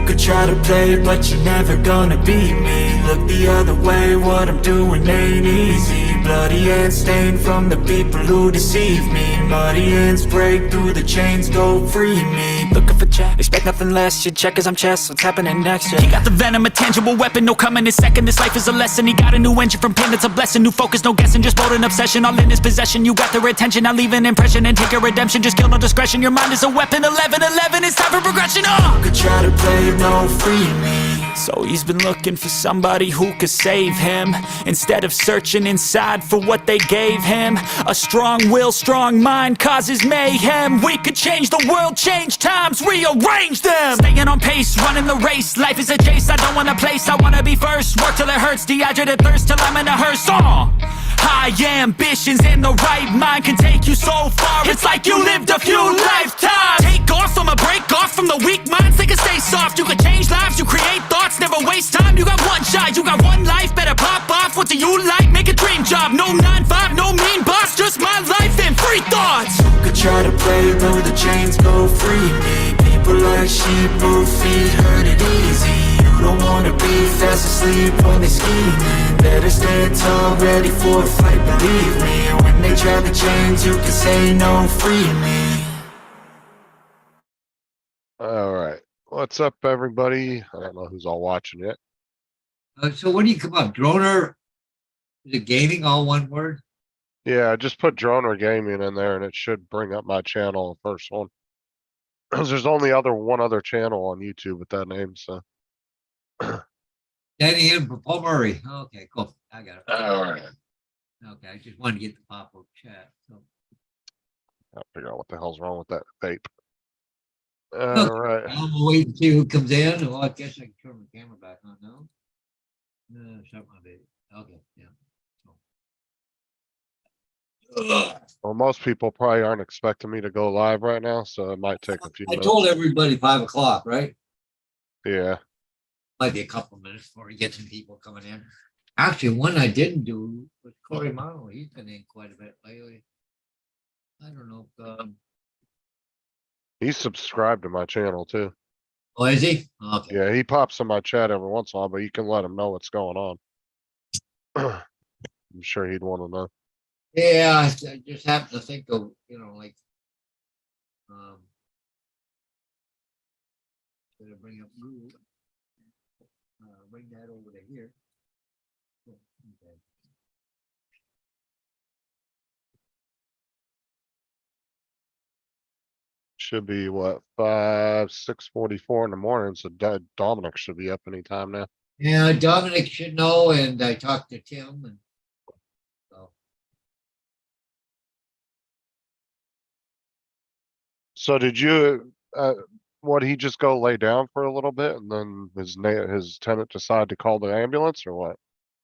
could try to play, but you're never gonna beat me. Look the other way, what I'm doing ain't easy. Bloody hands stained from the people who deceive me. Muddy hands break through the chains, go free me. Looking for check, expect nothing less. You check as I'm chess, what's happening next? Yeah. He got the venom, a tangible weapon, no coming in second. This life is a lesson, he got a new engine from pain, it's a blessing. New focus, no guessing, just bold and obsession. All in his possession, you got their attention. I leave an impression and take a redemption. Just kill no discretion, your mind is a weapon. 11-11, it's time for progression. Could try to play, no free me. So he's been looking for somebody who could save him, instead of searching inside for what they gave him. A strong will, strong mind causes mayhem. We could change the world, change times, rearrange them. Staying on pace, running the race. Life is a chase, I don't want a place, I wanna be first. Work till it hurts, dehydrated thirst till I'm in a hearse. High ambitions and the right mind can take you so far. It's like you lived a few lifetimes. Take off, I'ma break off from the weak minds. They can stay soft, you can change lives, you create thoughts, never waste time. You got one shot, you got one life, better pop off. What do you like? Make a dream job. No 9-5, no mean boss, just my life and free thoughts. You could try to play, but the chains go free me. People like sheep move feet, hurt it easy. You don't wanna be fast asleep when they scheming. Better stand tall, ready for a fight, believe me. When they try the chains, you can say no, free me. All right. What's up, everybody? I don't know who's all watching yet. So what do you come up? Droner? Is it gaming, all one word? Yeah, I just put Droner Gaming in there and it should bring up my channel, the first one. There's only one other channel on YouTube with that name, so. Danny and Paul Murray. Okay, cool. I got it. All right. Okay, I just wanted to get the pop-up chat. So. I'll figure out what the hell's wrong with that vape. Okay. All right. I'm waiting to see who comes in. Well, I guess I can turn the camera back on now. Shut my baby. Okay, yeah. Well, most people probably aren't expecting me to go live right now, so it might take a few I minutes. told everybody 5 o'clock, right? Yeah. Might be a couple of minutes before we get some people coming in. Actually, one I didn't do was Corey Mano. He's been in quite a bit lately. I don't know if, He's subscribed to my channel too. oh, is he? Okay. Yeah, he pops in my chat every once in a while, but you can let him know what's going on. I'm sure he'd want to know. Yeah, I just happen to think of, like, gonna bring up Google, bring that over to here. Okay. Should be what, 6:44 in the morning, so Dominic should be up anytime now. Yeah, Dominic should know, and I talked to Tim, and so. So did you, what, he just go lay down for a little bit and then his tenant decide to call the ambulance or what?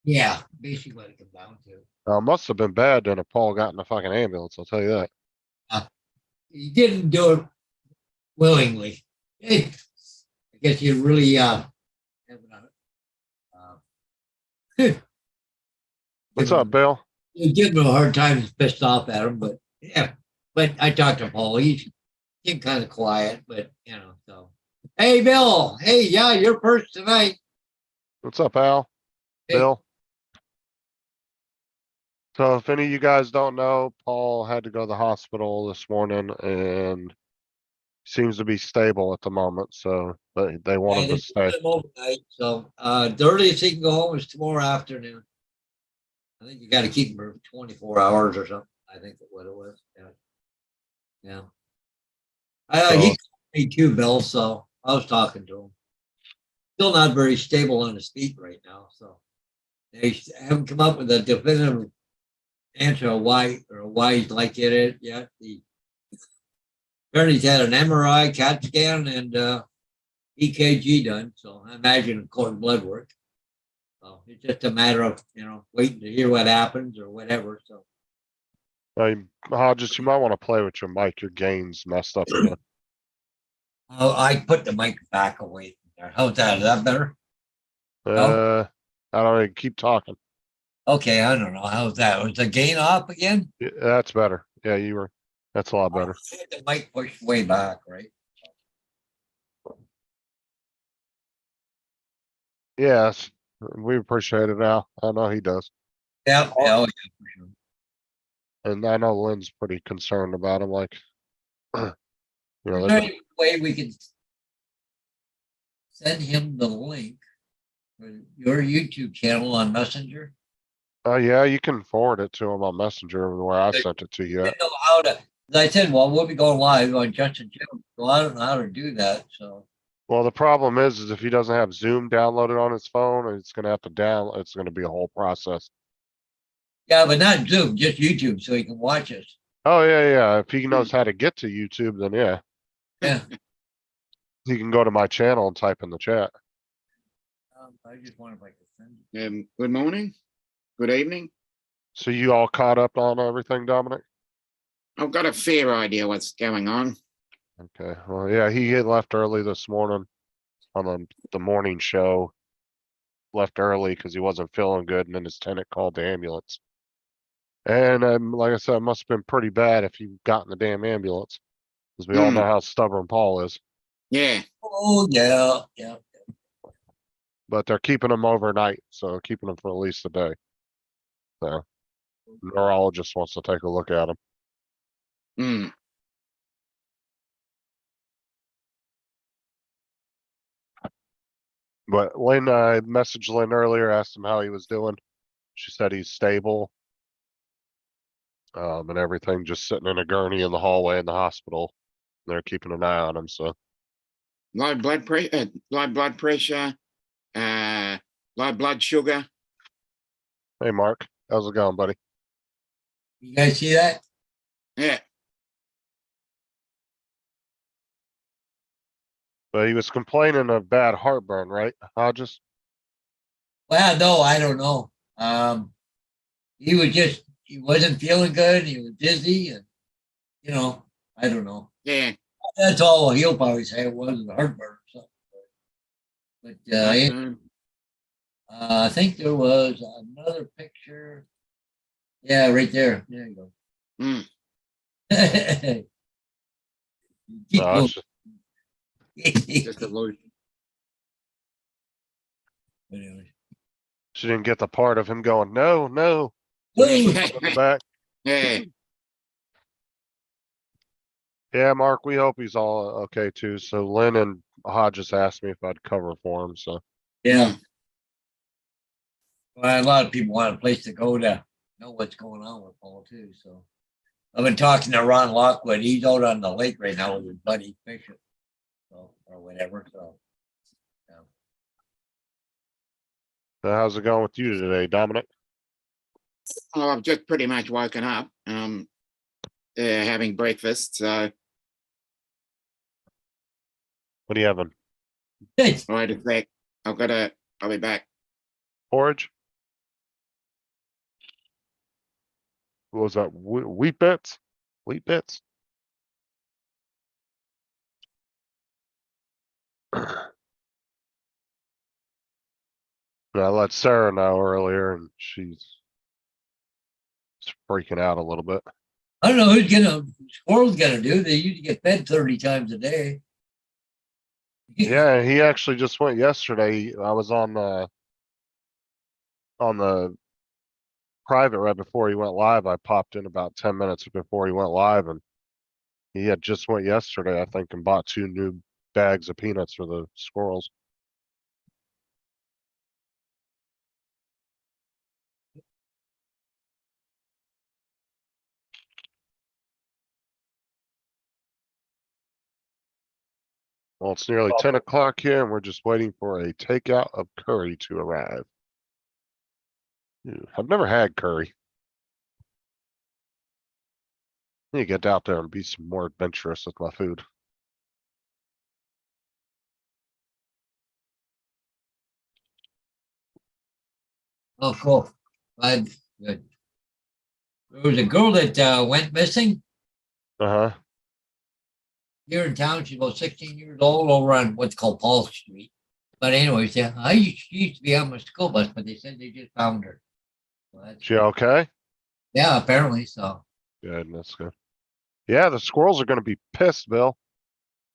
Yeah, basically what it comes down to. Must have been bad then if Paul got in a fucking ambulance, I'll tell you that. He didn't do it willingly. I guess you really What's up, Bill? You give him a hard time. He's pissed off at him, but yeah. But I talked to Paul. He's kind of quiet, but so. Hey, Bill. Hey, yeah, you're first tonight. What's up, Al? Hey. Bill? So if any of you guys don't know, Paul had to go to the hospital this morning and seems to be stable at the moment. So they want him to stay. Overnight, so the earliest he can go home is tomorrow afternoon. I think you got to keep him for 24 hours or something. I think that's what it was. Yeah. He called me too, Bill. So I was talking to him. Still not very stable on his feet right now. So they haven't come up with a definitive answer why he's like it yet. Apparently he's had an MRI, CAT scan, and EKG done. So I imagine cord blood work. So it's just a matter of waiting to hear what happens or whatever. So Hodges, you might want to play with your mic. Your gain's messed up again. I put the mic back away from there. How's that? Is that better? I don't know. Keep talking. Okay, I don't know. How's that? Was the gain off again? Yeah, that's better. Yeah, that's a lot better. The mic pushed way back, right? Yes, we appreciate it now. I know he does. Yeah, Oh. yeah, oh, yeah, for sure. And I know Lynn's pretty concerned about him, like, you know, Is they've there been, any way we can send him the link for your YouTube channel on Messenger? oh yeah, you can forward it to him on Messenger the way I sent it to you. I didn't know how to, 'cause I said, well, we'll be going live on Justin Jim, so I don't know how to do that, so. Well, the problem is if he doesn't have Zoom downloaded on his phone, it's gonna have to it's gonna be a whole process. Yeah, but not Zoom, just YouTube, so he can watch us. Oh, yeah, yeah, if he knows how to get to YouTube, then yeah, Yeah. he can go to my channel and type in the chat. I just wonder if I could send it. Good morning, good evening. So you all caught up on everything, Dominic? I've got a fair idea what's going on. Okay, well, yeah, he had left early this morning on the morning show. Left early because he wasn't feeling good, and then his tenant called the ambulance. And like I said, it must have been pretty bad if you got in the damn ambulance, because we all know how stubborn Paul is. Yeah, Oh, yeah, yeah. But they're keeping him overnight, so keeping him for at least a day. So neurologist wants to take a look at him. mm, But Lynn, I messaged Lynn earlier, asked him how he was doing. She said he's stable. And everything, just sitting in a gurney in the hallway in the hospital. They're keeping an eye on him, so. low blood pressure, low blood sugar. Hey, Mark, how's it going, buddy? You guys see that? Yeah, But he was complaining of bad heartburn, right, Hodges? Well, no, I don't know. He wasn't feeling good. He was dizzy, and I don't know. yeah. That's all he'll probably say it was heartburn or something. But I think there was another picture. Yeah, right there. There you go. Mm, Keep No, going. just a loose. Anyway. she didn't get the part of him going, no, no. Woo! In the back. Yeah, Yeah, Mark, we hope he's all okay too. So Lynn and Hodges asked me if I'd cover for him, so. Yeah. Well, a lot of people want a place to go to know what's going on with Paul too. So I've been talking to Ron Lockwood. He's out on the lake right now with his buddy fishing, or whatever. So So how's it going with you today, Dominic? oh, I've just pretty much woken up, having breakfast, so What are you having? Hey, wait a sec. I'll be back. Porridge? What was that? Wheat bits? Wheat bits? I let Sarah know earlier and she's freaking out a little bit. I don't know squirrel's gonna do. They usually get fed 30 times a day. Yeah, he actually just went yesterday. I was on the private right before he went live. I popped in about 10 minutes before he went live, and he had just went yesterday, I think, and bought 2 new bags of peanuts for the squirrels. Well, it's nearly 10 o'clock here, and we're just waiting for a takeout of curry to arrive. I've never had curry. I need to get out there and be some more adventurous with my food. Oh, cool. Glad. Good. There was a girl that went missing Uh-huh. here in town. She's about 16 years old over on what's called Paul Street. But anyways, yeah, she used to be on my school bus, but they said they just found her. So She okay? yeah, apparently so. Good, that's good. Yeah, the squirrels are gonna be pissed, Bill.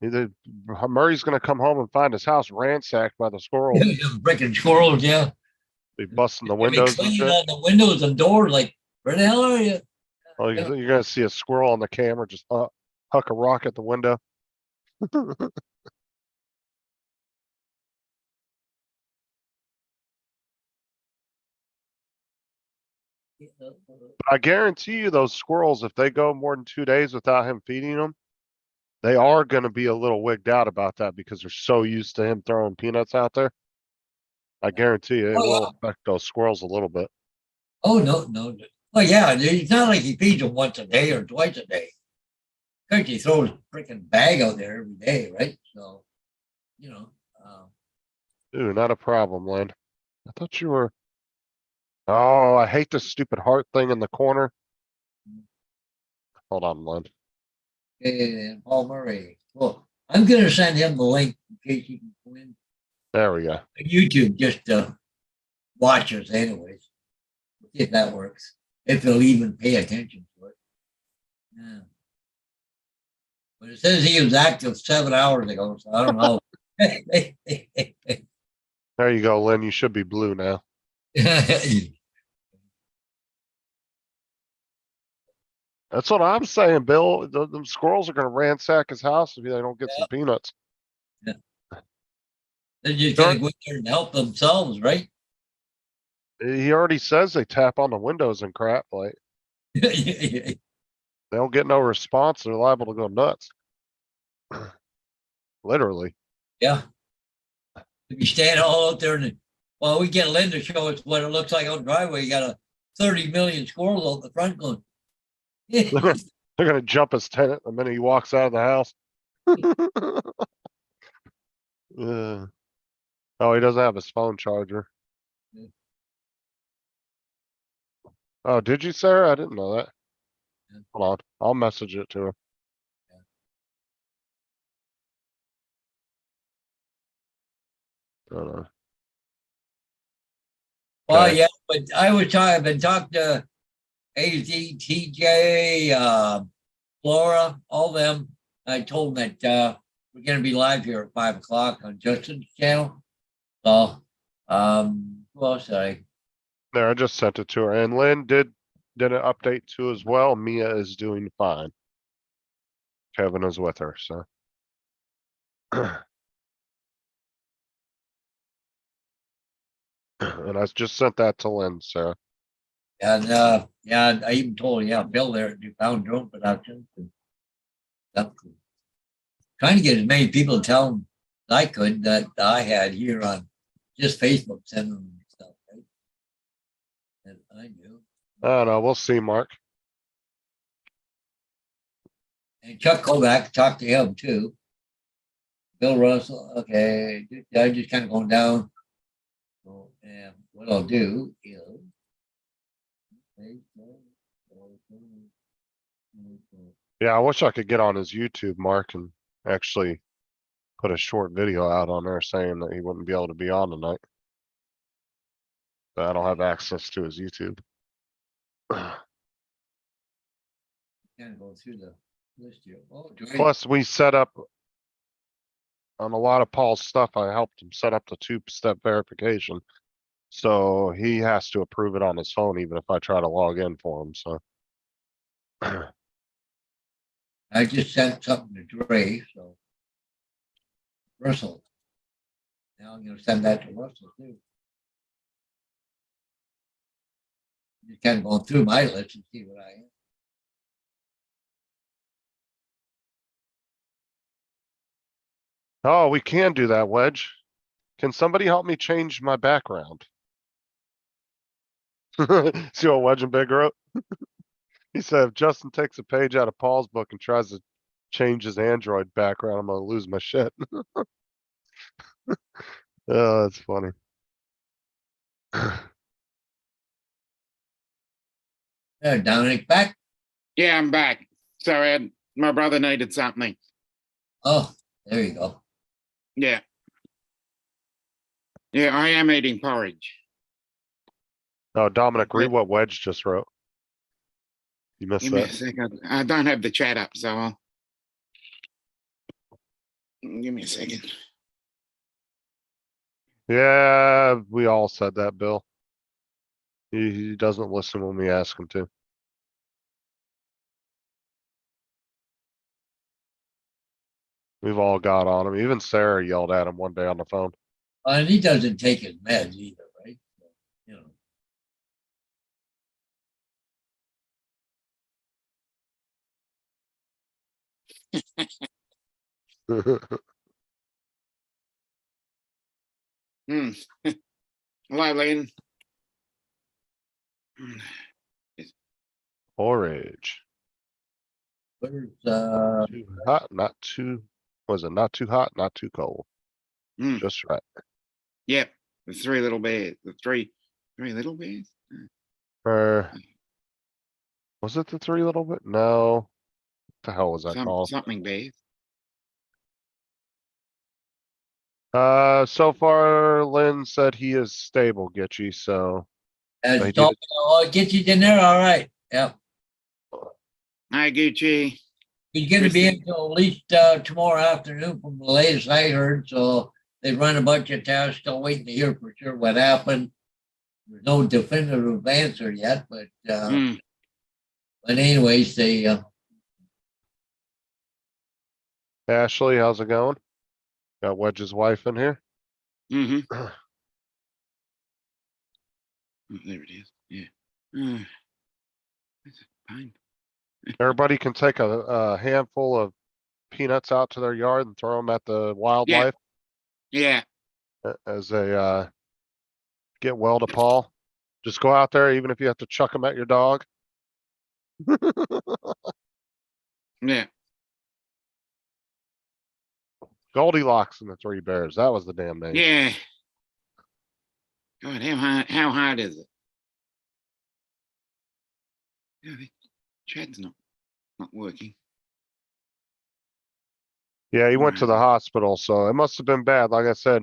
Murray's gonna come home and find his house ransacked by the squirrels. Freaking squirrels, yeah. Be busting the They'll be windows and cleaning shit. on the windows and doors, like, where the hell are you? Oh, you're gonna see a squirrel on the camera just huck a rock at the window. I guarantee you those squirrels, if they go more than 2 days without him feeding them, they are gonna be a little wigged out about that because they're so used to him throwing peanuts out there. I guarantee you, it Oh, will yeah. affect those squirrels a little bit. Oh, no. Oh, yeah, it's not like he feeds them once a day or twice a day. Because he throws a freaking bag out there every day, right? So, you know, Dude, not a problem, Lynn. I thought you were. Oh, I hate this stupid heart thing in the corner. Hold on, Lynn. and Paul Murray. Well, I'm going to send him the link in case he can go in. There we go. YouTube just watch us anyways. If that works. If he'll even pay attention to it. Yeah. But it says he was active 7 hours ago, so I don't know. There you go, Lynn. You should be blue now. That's what I'm saying, Bill. The squirrels are gonna ransack his house if they don't get some peanuts. They're just gonna go in there and help themselves, right? He already says they tap on the windows and crap, like, they don't get no response, they're liable to go nuts. Literally. Yeah. If you stand all out there and, well, we get Lynn to show us what it looks like on the driveway, you got a 30 million squirrels out the front going. They're gonna jump his tenant the minute he walks out of the house. Oh, he doesn't have his phone charger. Yeah. Oh, did you, Sarah? I didn't know that. Yeah. Hold on, I'll message it to her. Well, Okay. yeah, but I've been talking to AZ, TJ, Flora, all them. I told them that we're gonna be live here at 5 o'clock on Justin's channel. So, who else did I? There, I just sent it to her, and Lynn did an update too as well. Mia is doing fine. Kevin is with her, so. And I just sent that to Lynn, so. And yeah, I even told Bill there at Newfound Drone Productions. And stuff. Trying to get as many people to tell them as I could that I had here on just Facebook sending them stuff, right? And I knew. I don't know, we'll see, Mark. And Chuck Kovac, talked to him too. Bill Russell, okay, I just kind of going down. So, and what I'll do is. Yeah, I wish I could get on his YouTube, Mark, and actually put a short video out on there saying that he wouldn't be able to be on tonight. But I don't have access to his YouTube. Kind of go through the list here. Oh, Plus, we set up on a lot of Paul's stuff. I helped him set up the 2-step verification. So he has to approve it on his phone, even if I try to log in for him, so. I just sent something to Dre, so. Russell. Now I'm gonna send that to Russell too. Just kind of going through my list and see what I am. Oh, we can do that, Wedge. Can somebody help me change my background? See what Wedge and Big wrote? He said, if Justin takes a page out of Paul's book and tries to change his Android background, I'm gonna lose my shit. Oh, that's funny. Dominic back. Yeah, I'm back. Sorry, my brother needed something. Oh, there you go. Yeah. Yeah, I am eating porridge. Oh, Dominic, Okay. read what Wedge just wrote. You missed Give me a that. second. I don't have the chat up, so Give me a second. Yeah, we all said that, Bill. He doesn't listen when we ask him to. We've all got on him. Even Sarah yelled at him one day on the phone. And he doesn't take his meds either, right? So, you know. Hmm. Hello, Lynn. Porridge. Where's Too hot, not too, was it not too hot, not too cold? Hmm. Just right. Yep, the three little bears. The three little bears. Was it the three little bit? No. What the hell was that called? Something bears. So far, Lynn said he is stable, Gitchy, so. as I you did talk, oh, get you dinner, all right. Yeah. Hi, Gucci. He's gonna be Kristen. until at least tomorrow afternoon from the latest I heard, so they run a bunch of tests, still waiting to hear for sure what happened. There's no definitive answer yet, but Hmm. anyways, they Ashley, how's it going? Got Wedge's wife in here. Mm-hmm. Oh, there it is. Yeah. That's a pain. Everybody can take a handful of peanuts out to their yard and throw them at the wildlife Yeah. as they get well to Paul. Just go out there, even if you have to chuck them at your dog. Yeah. Goldilocks and the Three Bears. That was the damn name. Yeah. God, how hard is it? Yeah, the chat's not working. Yeah, he went to the Wow. hospital, so it must have been bad, like I said,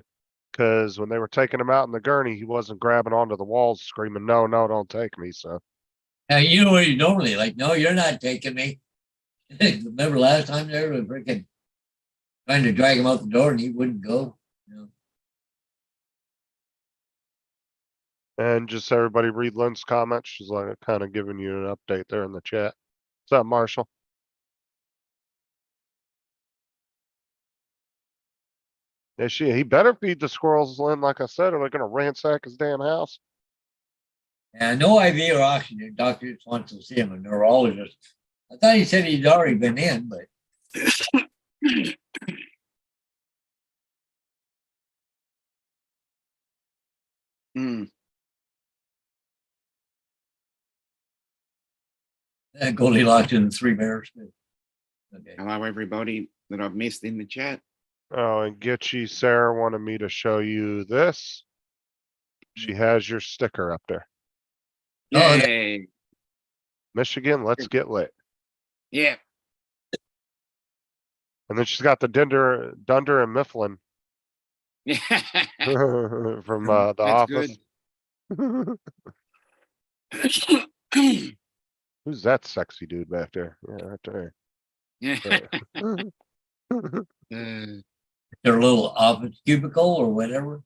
because when they were taking him out in the gurney, he wasn't grabbing onto the walls screaming, no, no, don't take me, so. you know what you normally like, no, you're not taking me. Remember last time they were freaking trying to drag him out the door and he wouldn't go. You know? And just everybody read Lynn's comments. She's like kind of giving you an update there in the chat. What's up, Marshall? Yeah, he better feed the squirrels, Lynn, like I said, or they're gonna ransack his damn house. And no IV or oxygen. Doctor just wants to see him, a neurologist. I thought he said he'd already been in, but Hmm. Goldilocks and the Three Bears. Okay. Hello, everybody that I've missed in the chat. Oh, and Gitchy Sarah wanted me to show you this. She has your sticker up there. Oh, Yay. Michigan, let's get lit. Yeah. And then she's got the Dunder and Mifflin Yeah. from the That's office. good. Who's that sexy dude back there? Yeah, right there. Yeah. their little office cubicle or whatever.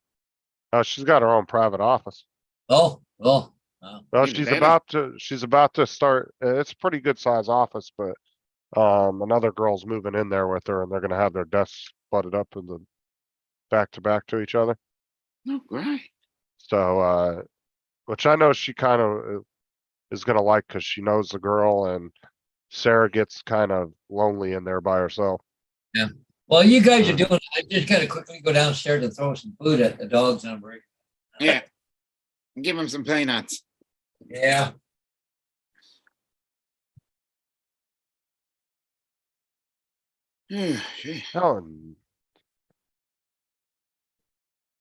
Oh, she's got her own private office. Oh, well, Well, Even she's about to start. It's a pretty good size office, but another girl's moving in there with her and they're gonna have their desks butted up in the back to back to each other. Oh, great. So, which I know she kind of is gonna like because she knows the girl and Sarah gets kind of lonely in there by herself. yeah. Well, you guys are doing. I just gotta quickly go downstairs and throw some food at the dogs on break. Yeah. Give him some peanuts. Yeah. Gee. Helen,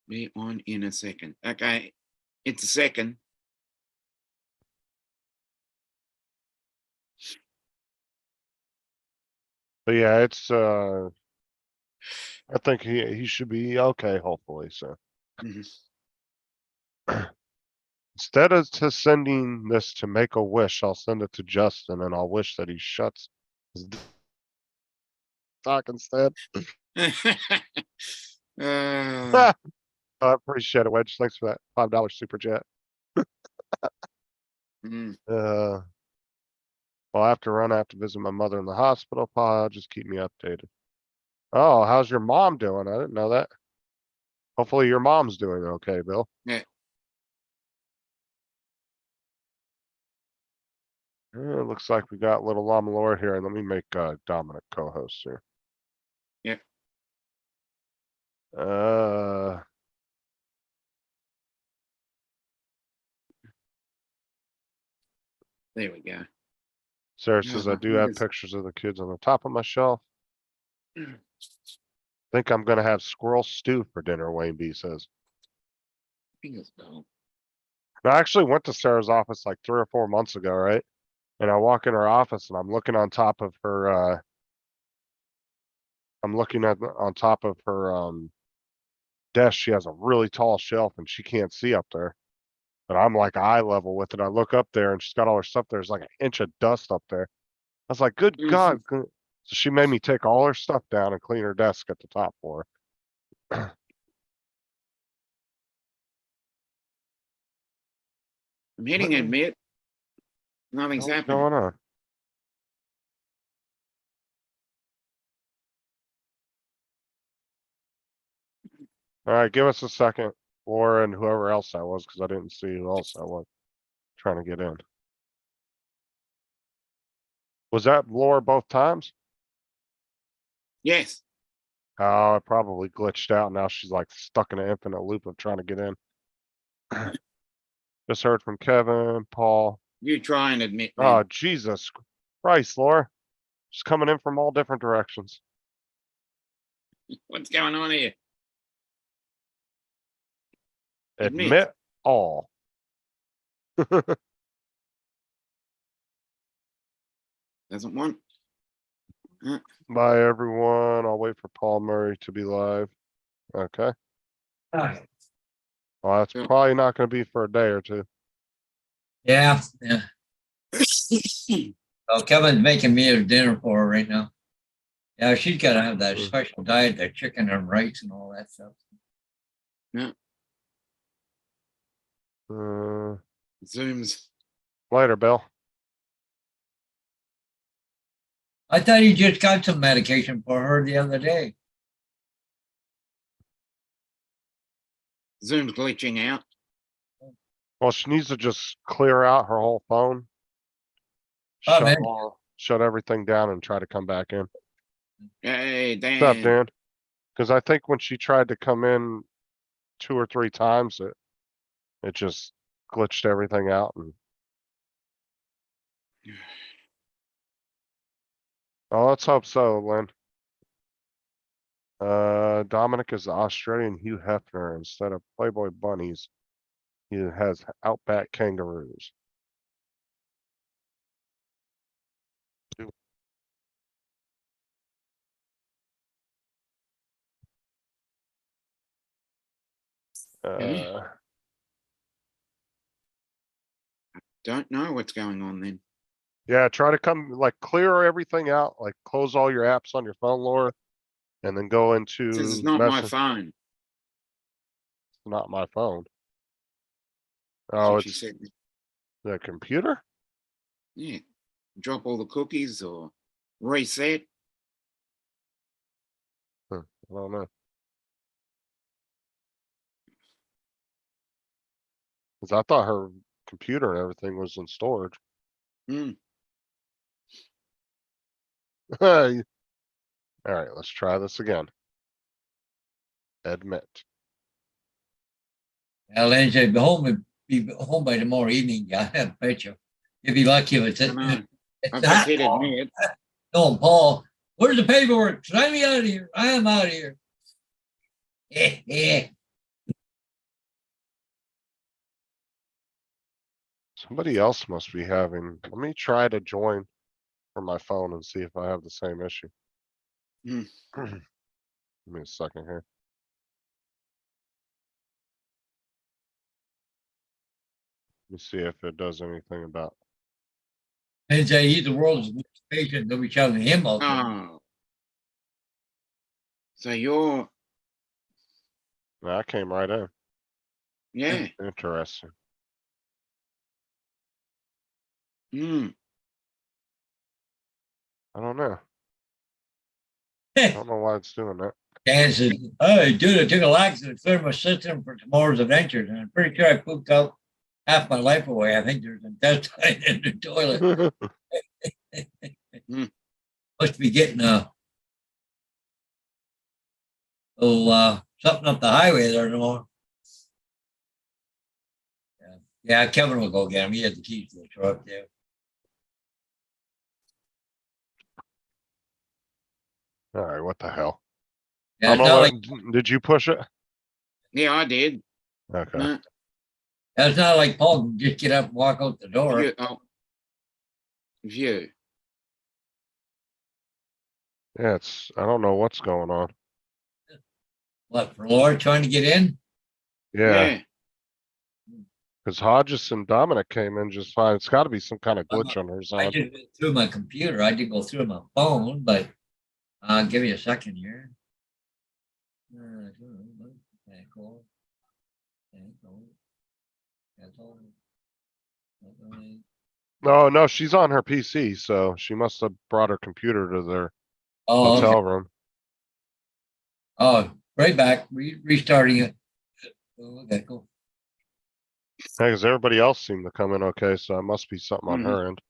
Be on in a second. Okay. It's a second. but yeah, it's I think he should be okay, hopefully. So Mhm. instead of just sending this to Make-A-Wish, I'll send it to Justin and I'll wish that he shuts his talk instead. Uh, I appreciate it, Wedge. Thanks for that $5 super chat. mm, Well, I have to run. I have to visit my mother in the hospital. Pa, just keep me updated. Oh, how's your mom doing? I didn't know that. Hopefully your mom's doing okay, Bill. yeah. It looks like we got little Llama Lord here, and let me make Dominic co-host here. Yep. There we go. Sarah Yeah, says I my do have fingers- pictures of the kids on the top of my shelf. Think I'm gonna have squirrel stew for dinner, Wayne B says. Fingers dull. I actually went to Sarah's office like 3 or 4 months ago, right? And I walk in her office and I'm looking on top of her I'm looking at on top of her desk. She has a really tall shelf and she can't see up there. But I'm like eye level with it. I look up there and she's got all her stuff. There's like an inch of dust up there. I was like, good God. So she made me take all her stuff down and clean her desk at the top for her. I'm hitting What admit. Nothing's What's happening. going on? All right, give us a second, Laura and whoever else that was, because I didn't see who else that was trying to get in. Was that Laura both times? Yes. Oh, it probably glitched out. Now she's like stuck in an infinite loop of trying to get in. Just heard from Kevin, Paul. You try and admit. Oh, Man. Jesus Christ, Laura. She's coming in from all different directions. What's going on here? Admit all. Doesn't want. Bye, everyone. I'll wait for Paul Murray to be live. Okay. Okay. Well, that's Yeah. probably not going to be for a day or two. Yeah, yeah. Well, Kevin's making me a dinner for her right now. Yeah, she's got to have that special diet, the chicken and rice and all that stuff. Zooms. Later, Bill. I thought he just got some medication for her the other day. Zoom's glitching out. Well, she needs to just clear out her whole phone. Oh, man. Shut everything down and try to come back in. Hey, What's up, Dan. Dan? Because I think when she tried to come in 2 or 3 times, it just glitched everything out. And oh, let's hope so, Lynn. Dominic is the Australian Hugh Hefner instead of Playboy bunnies. He has Outback kangaroos. Don't know what's going on then. Yeah, try to come like clear everything out, like close all your apps on your phone, Laura, and then go into This is not my message. phone. Not my phone. That's Oh, what she it's said. the computer? Yeah. Drop all the cookies or reset. I don't know. Cause I thought her computer and everything was in storage. Hmm. All right, let's try this again. Admit. Well, Lindsay, be home by tomorrow evening. I bet you. You'll be lucky if it's I know. it's I've that just hit long. admit. No, Paul, where's the paperwork? Let me out of here. I am out of here. Yeah. Somebody else must be having, let me try to join from my phone and see if I have the same issue. Hmm. Give me a second here. Let me see if it does anything about. Lindsay, he's the world's most patient. They'll be shouting him out. Oh, So you're, I came right in. yeah. Interesting. Hmm. I don't know. I don't know why it's doing that. Dan says, "Oh, dude, I took a laxative to clear my system for tomorrow's adventures, and I'm pretty sure I pooped out half my life away. I think there's intestine in the toilet. Must be getting something up the highway there tomorrow." Yeah, Kevin will go get him. He has the keys to the truck. Yeah. All right, what the hell? Yeah, I'm it's not like did you push it? Yeah, I did. Okay. No, it's not like Paul can just get up and walk out the door. view. Oh. View. Yeah, I don't know what's going on. What, for Laura trying to get in? Yeah, because Hodges and Dominic came in just fine. It's got to be some kind of glitch on her I side. just went through my computer. I did go through my phone, but give me a second here. Okay, cool. Okay, cool. That's all. Okay. No, she's on her PC, so she must have brought her computer to their Oh, okay. hotel room. Oh, right back. Restarting it. Oh, okay, cool. Yeah, because everybody else seemed to come in okay, so it must be something on Mhm. her end.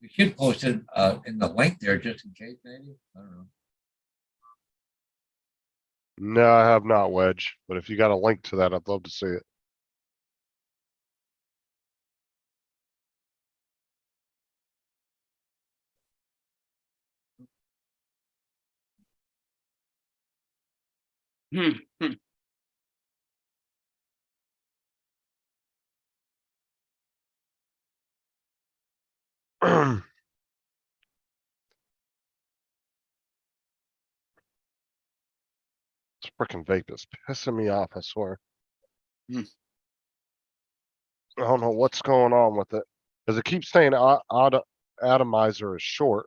We should post it in the link there just in case, maybe. I don't know. No, I have not, Wedge, but if you got a link to that, I'd love to see it. Hmm. Hmm. This freaking vape is pissing me off, I swear. Hmm. I don't know what's going on with it. Because it keeps saying atomizer is short.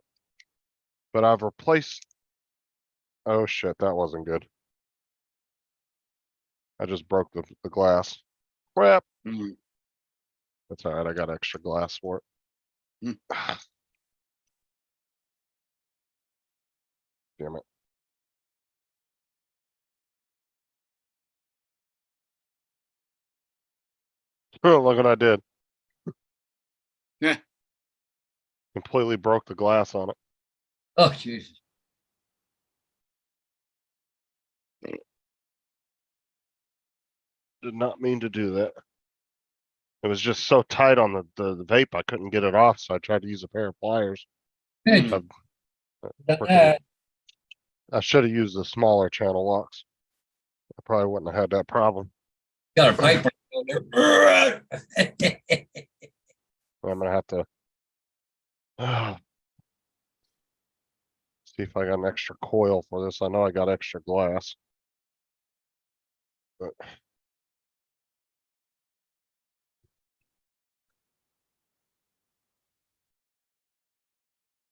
But I've replaced. Oh shit, that wasn't good. I just broke the glass. Crap. Hmm. That's alright, I got extra glass for it. Damn it. Look what I did. Yeah. Completely broke the glass on it. Oh, Jesus. Did not mean to do that. It was just so tight on the vape, I couldn't get it off, so I tried to use a pair of pliers. Good. I've- Done freaking- that. I should have used the smaller channel locks. I probably wouldn't have had that problem. Got a pipe. I'm gonna have to see if I got an extra coil for this. I know I got extra glass. But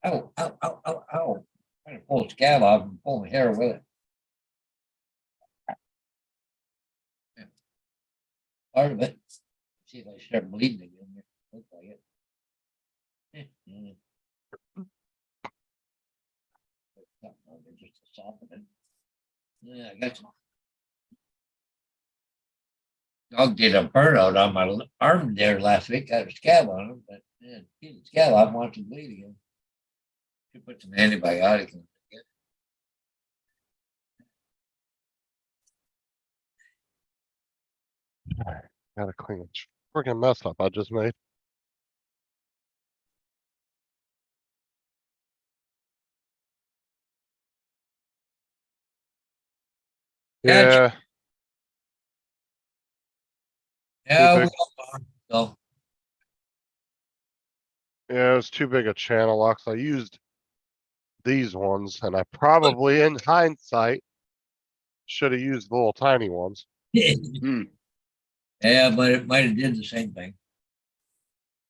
Ow, ow, ow, ow, ow. Trying to pull the scab off and pull my hair with it. Yeah. Part of it. See if I start bleeding again. Looks like it. Just to soften it. Yeah, I got some. Dog did a burnout on my arm there last week. Got a scab on him, but yeah, get the scab off, watch him bleed again. Should put some antibiotic in it. gotta clean it. Freaking mess up I just made. Gotcha. Yeah, Yeah, big. we all are. So Yeah, it was too big a channel locks. I used these ones, and I probably, in hindsight, should have used the little tiny ones. Hmm. yeah, but it might have did the same thing.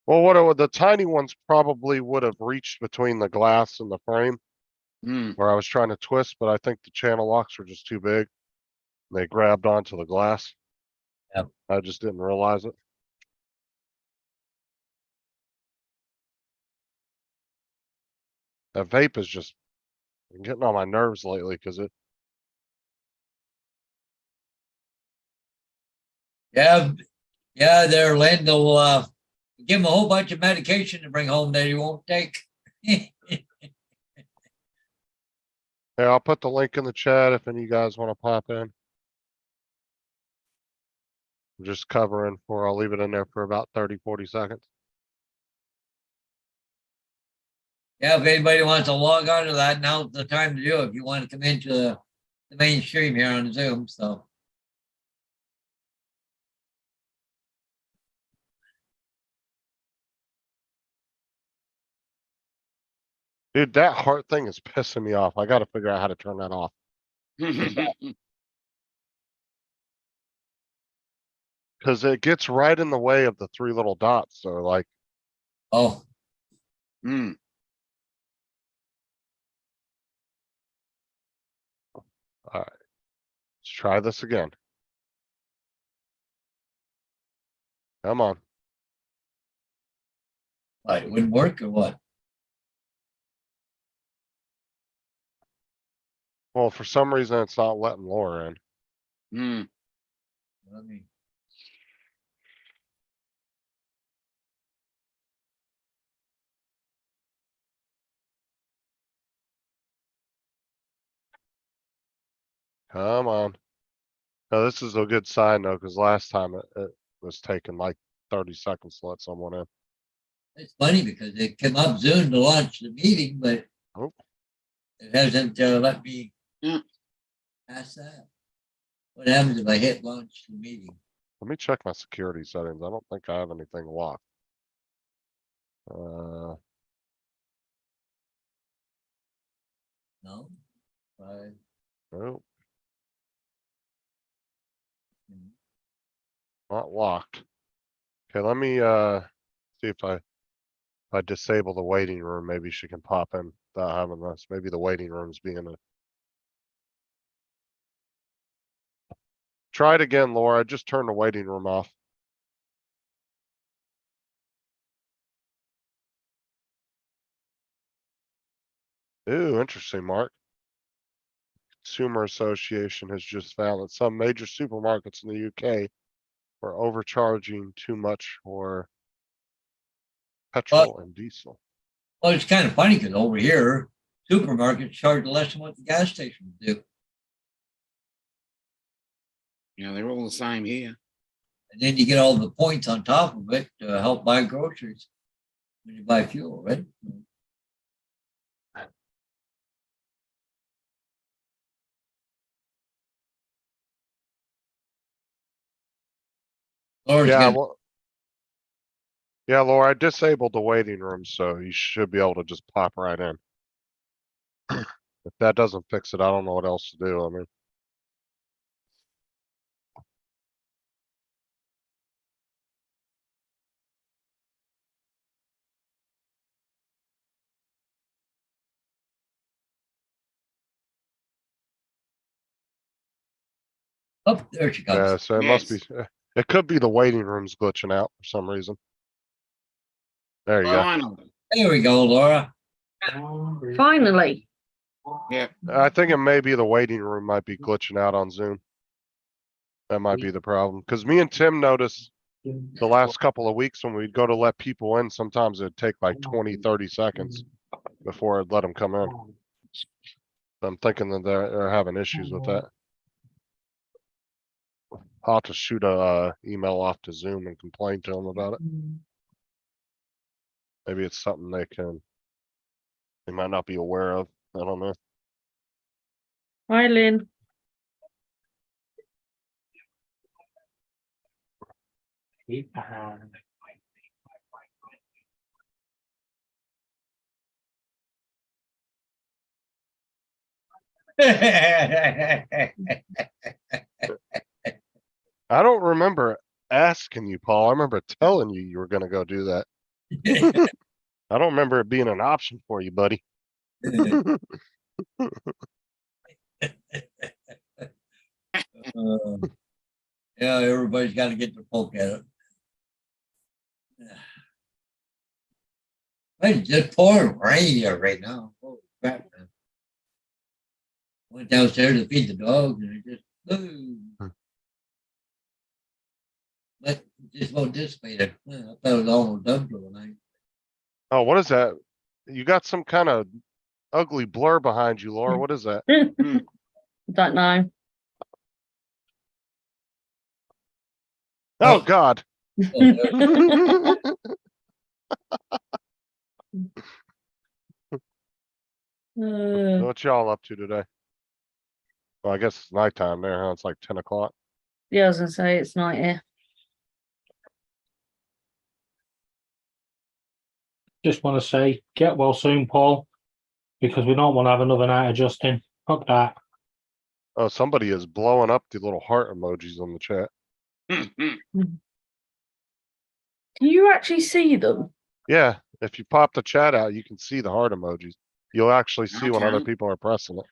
Well, the tiny ones probably would have reached between the glass and the frame. where I was trying to twist, but I think the channel locks were just too big. They grabbed onto the glass. Yep. I just didn't realize it. That vape is just getting on my nerves lately because it, Yeah, yeah, there, Lynn, they'll give him a whole bunch of medication to bring home that he won't take. yeah, I'll put the link in the chat if any of you guys want to pop in. I'm just covering, or I'll leave it in there for about 30, 40 seconds. Yeah, if anybody wants to log on to that, now's the time to do it. If you want to come into the main stream here on Zoom, so. Dude, that heart thing is pissing me off. I got to figure out how to turn that off. Because it gets right in the way of the three little dots. So like, Oh, Mm. all right, let's try this again. Come on. what, it wouldn't work or what? Well, for some reason, it's not letting Laura in. Mm. Let me. Come on. Now, this is a good sign though, because last time it was taking like 30 seconds to let someone in. It's funny because it came up Zoom to launch the meeting, but Oh. it hasn't let me Yeah. pass that. What happens if I hit launch the meeting? Let me check my security settings. I don't think I have anything locked. No? Five. Nope, Hmm. not locked. Okay, let me see if I disable the waiting room, maybe she can pop in without having this. Maybe the waiting room's being a. Try it again, Laura. Just turn the waiting room off. Ooh, interesting, Mark. Consumer Association has just found that some major supermarkets in the UK are overcharging too much for petrol and diesel. Well, it's kind of funny because over here, supermarkets charge less than what the gas stations do. Yeah, they're all the same here. And then you get all the points on top of it to help buy groceries when you buy fuel, right? Laura's Yeah, good. well, yeah, Laura, I disabled the waiting room, so you should be able to just pop right in. If that doesn't fix it, I don't know what else to do. I mean, Oh, there she comes. yeah, so it must be, Yes. it could be the waiting room's glitching out for some reason. There you go. Finally. There we go, Laura. Finally. Yeah. I think it may be the waiting room might be glitching out on Zoom. That might be the problem. Because me and Tim noticed the last couple of weeks when we'd go to let people in, sometimes it'd take like 20, 30 seconds before I'd let them come in. I'm thinking that they're having issues with that. I'll have to shoot a email off to Zoom and complain to them about it. Maybe it's something they might not be aware of. I don't know. Hi, Lynn. I don't remember asking you, Paul. I remember telling you you were gonna go do that. I don't remember it being an option for you, buddy. Yeah, everybody's got to get their poke at it. It's just pouring rain here right now. Holy crap, man. Went downstairs to feed the dogs and it just boom. But it just won't dissipate it. I thought it was almost done for the night. Oh, what is that? You got some kind of ugly blur behind you, Laura. What is that? Don't know. Oh God. Oh, What y'all up to today? Well, I guess it's nighttime there, huh? It's like 10 o'clock. Yeah, I was gonna say it's night here. Just want to say, get well soon, Paul, because we don't want to have another night adjusting. Fuck that. Oh, somebody is blowing up the little heart emojis on the chat. Can you actually see them? Yeah, if you pop the chat out, you can see the heart emojis. You'll actually see when other Okay. people are pressing it.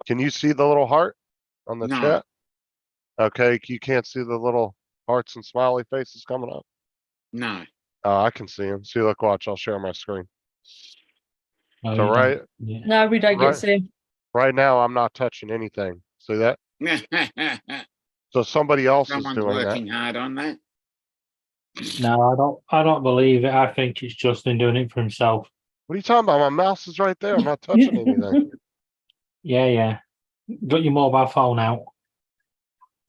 Can you see the little heart on the No. chat? Okay, you can't see the little hearts and smiley faces coming up. No. Oh, I can see them. See, look, watch. I'll share my screen. No, So you don't. right, Yeah. No, we don't Right. get to see 'em. right now, I'm not touching anything. See that? So somebody else is Someone's doing that. working hard on that. No, I don't believe it. I think it's Justin doing it for himself. What are you talking about? My mouse is right there. I'm not touching anything. Yeah. Got your mobile phone out.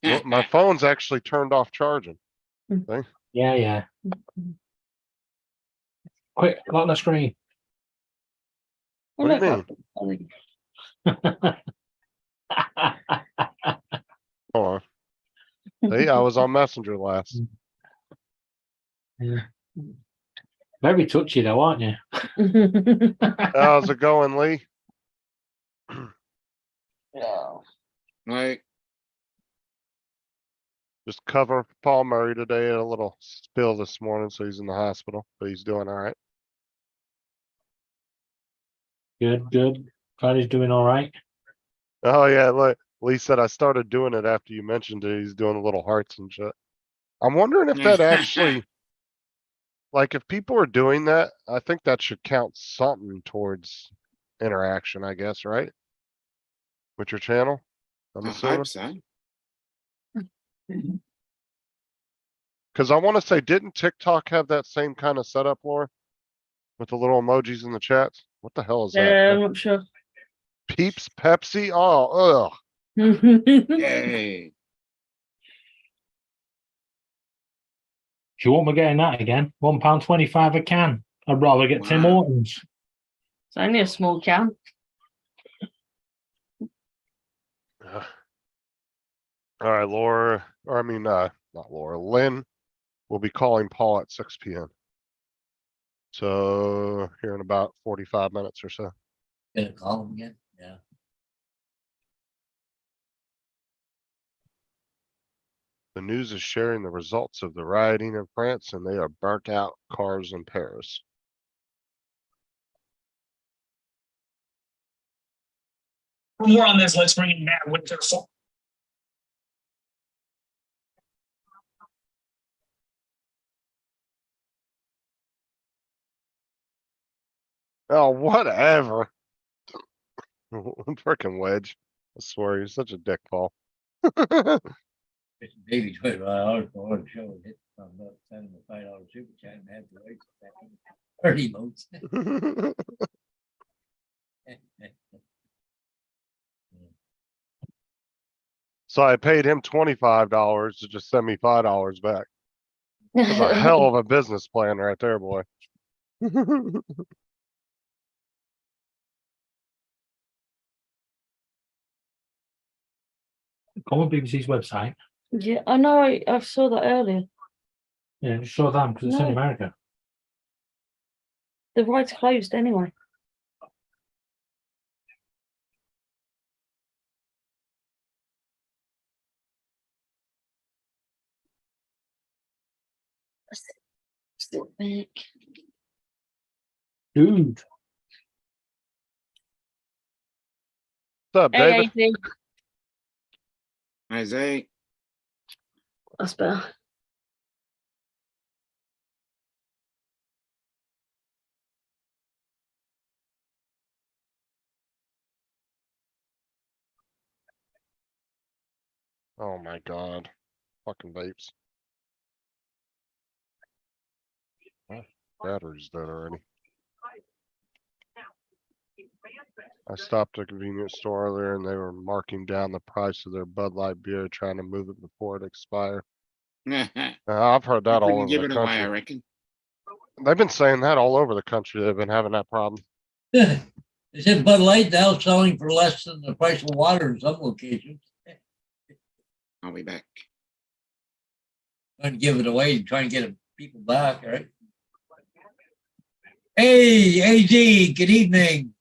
Well, my phone's actually turned off charging. Yeah. Quick, lock the screen. What do you mean? Hold on. See, I was on Messenger last. Yeah. Very touchy though, aren't you? How's it going, Lee? Like, Just cover Paul Murray today. Had a little spill this morning, so he's in the hospital, but he's doing all right. Good. Glad he's doing all right. Oh yeah, look, Lee said I started doing it after you mentioned it. He's doing the little hearts and shit. I'm wondering if that actually, like, if people are doing that, I think that should count something towards interaction, I guess, right? With your channel, I'm I assuming. hope so. Because I want to say, didn't TikTok have that same kind of setup, Laura? With the little emojis in the chats? What the hell is I'm that? not sure. Peeps Pepsi? Oh, ugh. Yay. Do you want me getting that again? £1.25 a can. I'd rather get Tim Wow. Hortons. It's only a small can. Ugh. All right, Laura, or I mean, not Laura, Lynn will be calling Paul at 6 p.m. So here in about 45 minutes or so. Gonna call him again? Yeah. The news is sharing the results of the rioting in France, and they are burnt out cars in Paris. For more on this, let's bring in Matt Winterful. Oh, whatever. Freaking Wedge. I swear, you're such a dick, Paul. It's a baby $25 for our show. Hit from about send him a $5 super chat and have to wait for 30 votes. So I paid him $25 to just send me $5 back. That's a hell of a business plan right there, boy. Go on BBC's website. Yeah, I know. I saw that earlier. Yeah, just show them because it's in No. America. The ride's closed anyway. Sit back. Dude. What's up, David? Hey, Isaiah, that's better. Oh my god. Fucking vapes. Oh, battery's dead already. I stopped at a convenience store earlier and they were marking down the price of their Bud Light beer, trying to move it before it expires. I've heard that all over give the it away, I country. reckon. They've been saying that all over the country. They've been having that problem. They said Bud Light now selling for less than the price of water in some locations. I'll be back. Trying to give it away, trying to get people back, right? Hey, AG, good evening.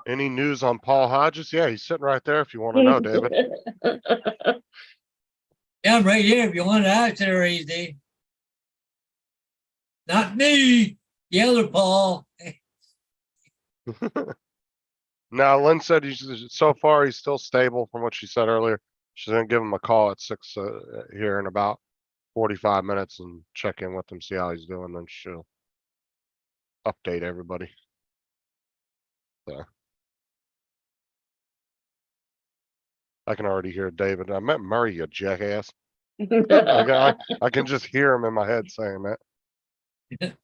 Any news on Paul Hodges? Yeah, he's sitting right there if you want to know, David. Yeah, I'm right here if you want to ask there, AZ. Not me, the other Paul. Now, Lynn said so far he's still stable from what she said earlier. She's gonna give him a call at 6 here in about 45 minutes and check in with him, see how he's doing, then she'll update everybody. So. I can already hear David. I met Murray, you jackass. I can just hear him in my head saying that.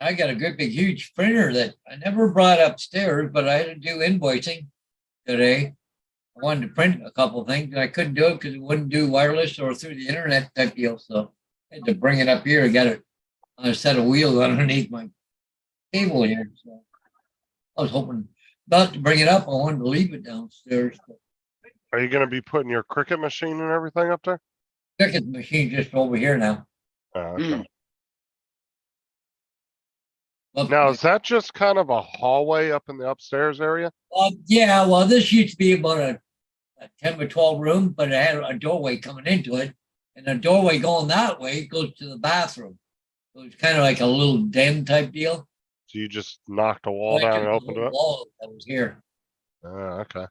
I got a great big huge printer that I never brought upstairs, but I had to do invoicing today. I wanted to print a couple of things, and I couldn't do it because it wouldn't do wireless or through the internet type deal. So I had to bring it up here. I got it on a set of wheels underneath my table here. So I was hoping not to bring it up. I wanted to leave it downstairs. Are you gonna be putting your cricket machine and everything up there? Cricket machine just over here now. Okay. Mm. Well, Now, is that just kind of a hallway up in the upstairs area? yeah, well, this used to be about a 10 or 12 room, but it had a doorway coming into it. And the doorway going that way goes to the bathroom. So it's kind of like a little den type deal. So you just knocked a wall I down took and the opened whole it? wall that was here. Okay.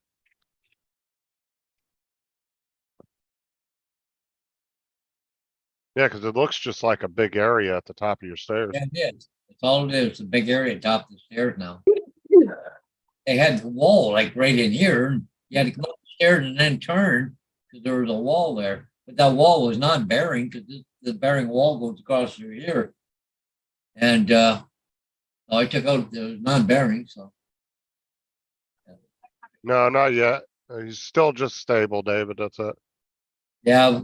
Yeah, because it looks just like a big area at the top of your stairs. Yeah, it is. That's all it is. It's a big area top of the stairs now. They had the wall like right in here. And you had to come up the stairs and then turn because there was a wall there. But that wall was not bearing because the bearing wall goes across through here. And I took out the non-bearing, so. No, not yet. He's still just stable, David. That's it. Yeah,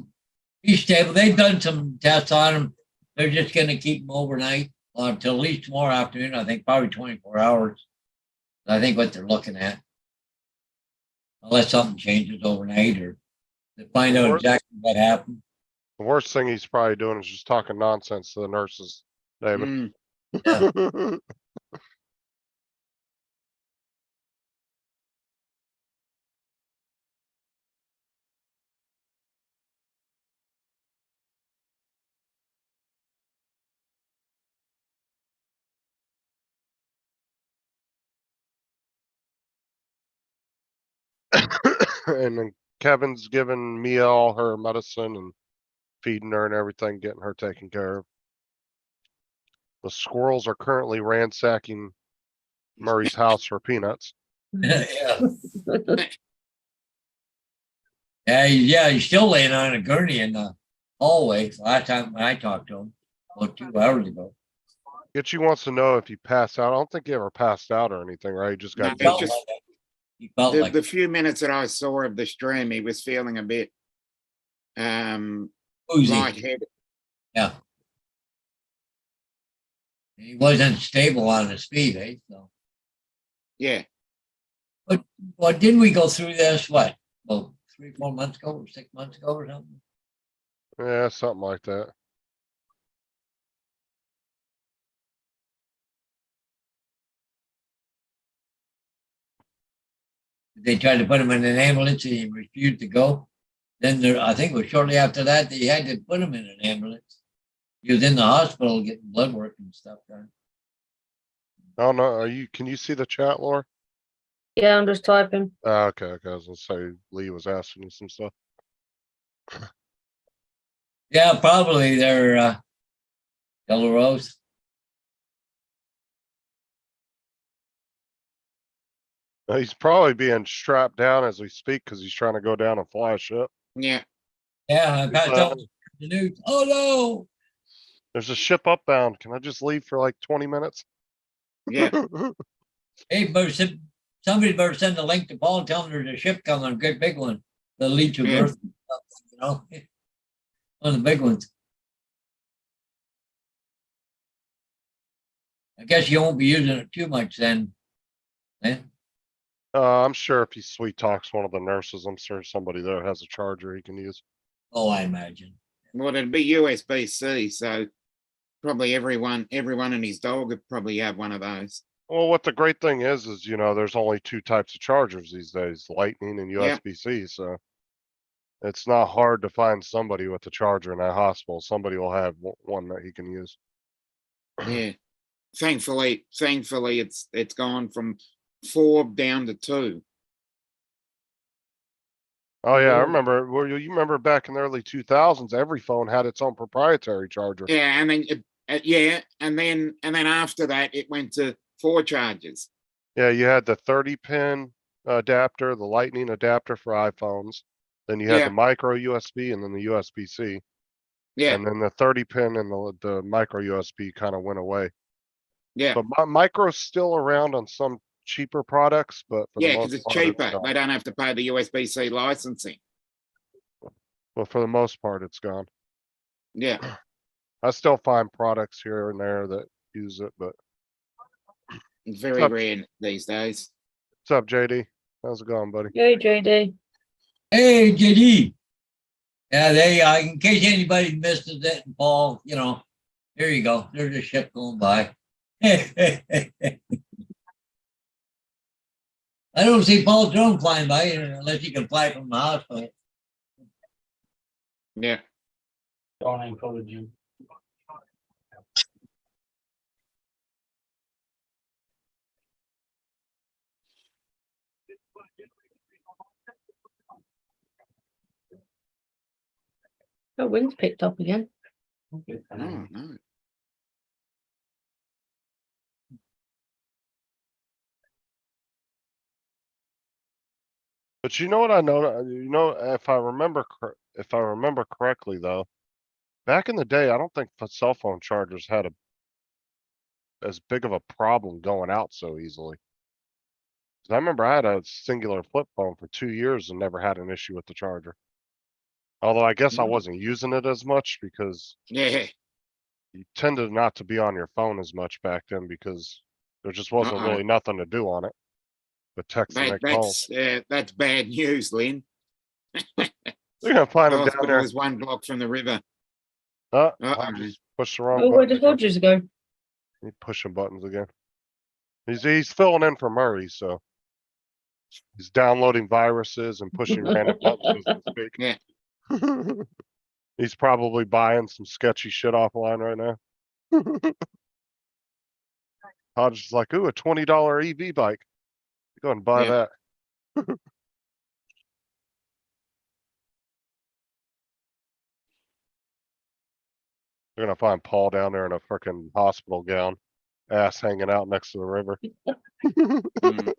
he's stable. They've done some tests on him. They're just going to keep him overnight until at least tomorrow afternoon. I think probably 24 hours. I think what they're looking at, unless something changes overnight or to find out exactly what happened. The worst thing he's probably doing is just talking nonsense to the nurses, David. Mm. Yeah. And then Kevin's giving Mia all her medicine and feeding her and everything, getting her taken care of. The squirrels are currently ransacking Murray's house for peanuts. Yeah. Yeah, he's still laying on a gurney in the hallway. Last time when I talked to him, about 2 hours ago. Itchy wants to know if you pass out. I don't think you ever passed out or anything, right? You just No, got he Felt dizzy. just- like it. He felt The, like the few minutes that I saw of the stream, he was feeling a bit woozy. lightheaded. Yeah. He wasn't stable on his feet, eh? So, Yeah, well, didn't we go through this? What? Well, 3, 4 months ago, or 6 months ago, or something. Yeah, something like that. They tried to put him in an ambulance and he refused to go. Then there, I think it was shortly after that they had to put him in an ambulance. He was in the hospital getting blood work and stuff done. Oh no, can you see the chat, Laura? Yeah, I'm just typing. Okay, okay. I was gonna say Lee was asking you some stuff. Yeah, probably they're Yellow Rose. He's probably being strapped down as we speak because he's trying to go down and fly a ship. yeah. Yeah, I passed Uh, out the news. Oh no! There's a ship upbound. Can I just leave for like 20 minutes? Yeah. Hey, somebody better send a link to Paul and tell him there's a ship coming, a good big one. The Leech of Yeah. Earth, you know, one of the big ones. I guess you won't be using it too much then. Eh? I'm sure if he sweet talks one of the nurses, I'm sure somebody there has a charger he can use. Oh, I imagine. Well, it'd be USB-C, so probably everyone and his dog would probably have one of those. Well, what the great thing is, there's only two types of chargers these days, Lightning and Yep. USB-C, so it's not hard to find somebody with a charger in that hospital. Somebody will have one that he can use. Yeah. Thankfully, it's gone from 4 down to 2. Oh yeah, I Yeah. remember, well, you remember back in the early 2000s, every phone had its own proprietary charger. Yeah, and then and then after that it went to 4 charges. Yeah, you had the 30-pin adapter, the Lightning adapter for iPhones. Then you had Yeah. the micro USB and then the USB-C. Yeah, And then the 30-pin and the micro USB kind of went away. yeah, But micro's still around on some cheaper products, but for the yeah, most because it's part, cheaper. gone. They don't have to pay the USB-C licensing. But for the most part, it's gone. Yeah, I still find products here and there that use it, but it's very Sup? rare these days. what's up, JD? How's it going, buddy? Yay, JD. Hey, JD. Yeah, in case anybody missed it, Paul, you know, here you go. There's a ship going by. I don't see Paul's drone flying by unless he can fly from the hospital. Yeah, Don't encourage him. The wind's picked up again. no, no. But you know what I know? If I remember, correctly, though, back in the day, I don't think cell phone chargers had as big of a problem going out so easily. 'Cause I remember I had a singular flip phone for 2 years and never had an issue with the charger. Although I guess I Mm. wasn't using it as much because Yeah, you tended not to be on your phone as much back then because there just wasn't Uh-oh. really nothing to do on it. But text and make calls. that's bad news, Lynn. They're gonna find The him down hospital there. is 1 block from the river. Oh, Uh-oh. he's pushed the wrong Oh, where button did again. Rogers go? He's pushing buttons again. He's filling in for Murray, so he's downloading viruses and pushing random buttons as we speak. Yeah. He's probably buying some sketchy shit offline right now. Hodge is like, ooh, a $20 EV bike. Go and buy Yeah. that. You're gonna find Paul down there in a freaking hospital gown, ass hanging out next to the river. Mm.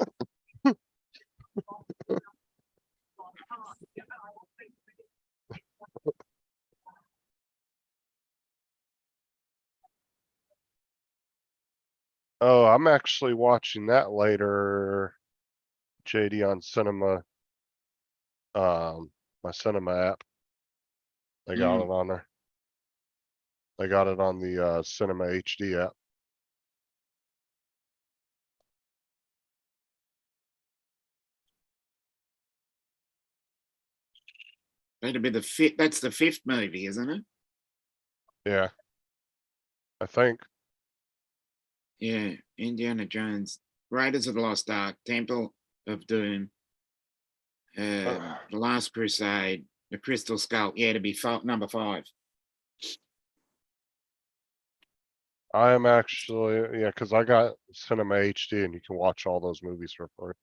Oh, I'm actually watching that later. JD on cinema. My cinema app. They got it on there. They got it on the Cinema HD app. That'd be the fifth. That's the fifth movie, isn't it? Yeah. I think. Yeah, Indiana Jones, Raiders of the Lost Ark, Temple of Doom, The Last Crusade, The Crystal Skull. Yeah, to be number 5. I am actually, yeah, because I got Cinema HD and you can watch all those movies for free.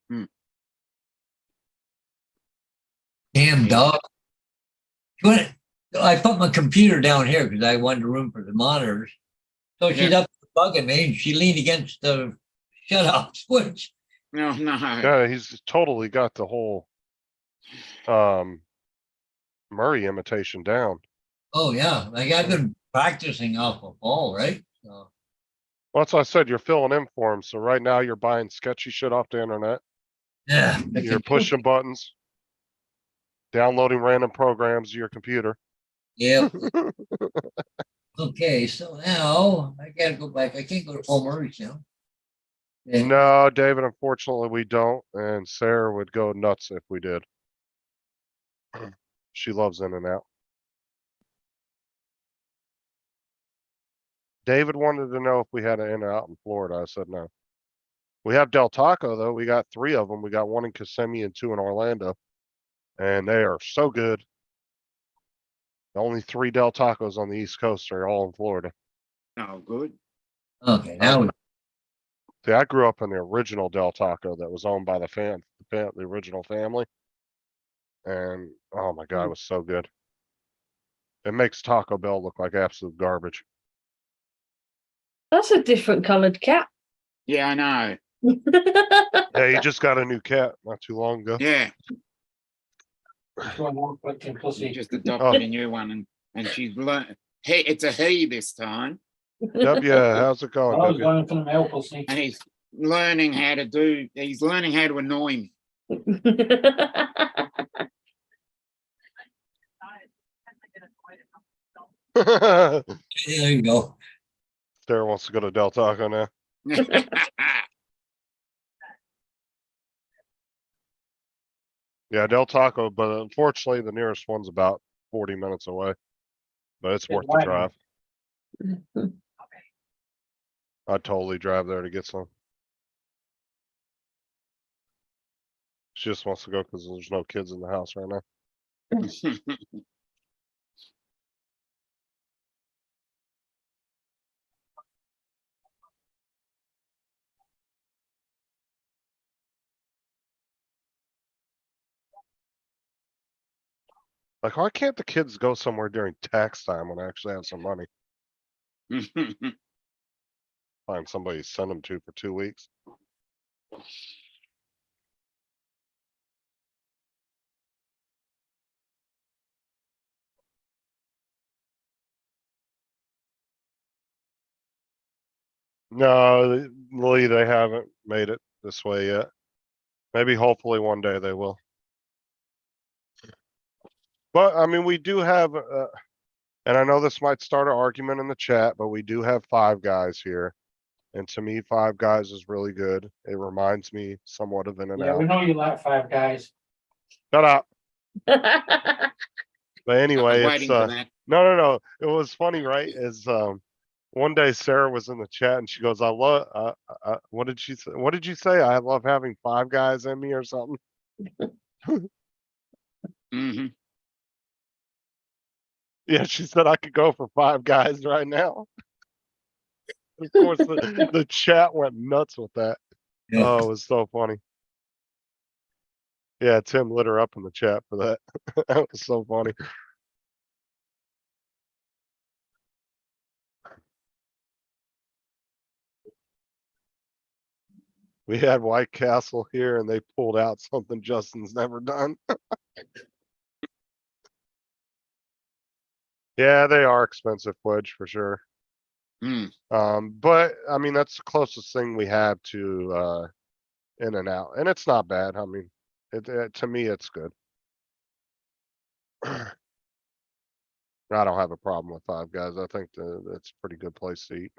Damn Yeah. dog. I put my computer down here because I wanted room for the monitors. So she's Yeah. up bugging me and she leaned against the shut off switch. No, no. Yeah, he's totally got the whole Murray imitation down. Oh yeah, like I've been practicing off a ball, right? So, Well, that's what I said, you're filling in for him. So right now you're buying sketchy shit off the internet. yeah, You're pushing buttons, downloading random programs to your computer. yeah. Okay, so now I gotta go back. I can't go to Paul Murray's now. Yeah. No, David, unfortunately we don't. And Sarah would go nuts if we did. She loves In and Out. David wanted to know if we had an In and Out in Florida. I said no. We have Del Taco though. We got 3 of them. We got 1 in Kissimmee and 2 in Orlando. And they are so good. The only 3 Del Tacos on the East Coast are all in Florida. Oh, good. Okay, now See, I grew up in the original Del Taco that was owned by the original family. And oh my God, it was so good. It makes Taco Bell look like absolute garbage. That's a different coloured cat. Yeah, I know. Yeah, you just got a new cat not too long ago. Yeah, Fucking she pussy. just adopted a new one and she's learned. Hey, it's a he this time. W, how's it going, I was W? going for the male pussy. And he's learning how to annoy me. there you go. Sarah wants to go to Del Taco now. Yeah, Del Taco, but unfortunately the nearest one's about 40 minutes away. But it's worth the Why drive. I'd totally drive there to get some. She just wants to go because there's no kids in the house right now. Like, why can't the kids go somewhere during tax time when I actually have some money? Find somebody to send them to for 2 weeks. No, Lee, they haven't made it this way yet. Maybe hopefully one day they will. But I mean, we do have, and I know this might start an argument in the chat, but we do have Five Guys here. And to me, Five Guys is really good. It reminds me somewhat of In and Yeah, we Out. know you like Five Guys. Shut up. But I anyway, was it's waiting for that. no. It was funny, right? Is one day Sarah was in the chat and she goes, "I love." What did she say? What did you say? I love having Five Guys in me or something. Hmm. Yeah, she said I could go for Five Guys right now. Of course, the chat went nuts with that. Yeah. Oh, it was so funny. Yeah, Tim lit her up in the chat for that. That was so funny. We had White Castle here and they pulled out something Justin's never done. Yeah, they are expensive, Wedge, for sure. Hmm. But I mean, that's the closest thing we have to, In and Out, and it's not bad. I mean, to me, it's good. I don't have a problem with Five Guys. I think it's a pretty good place to eat.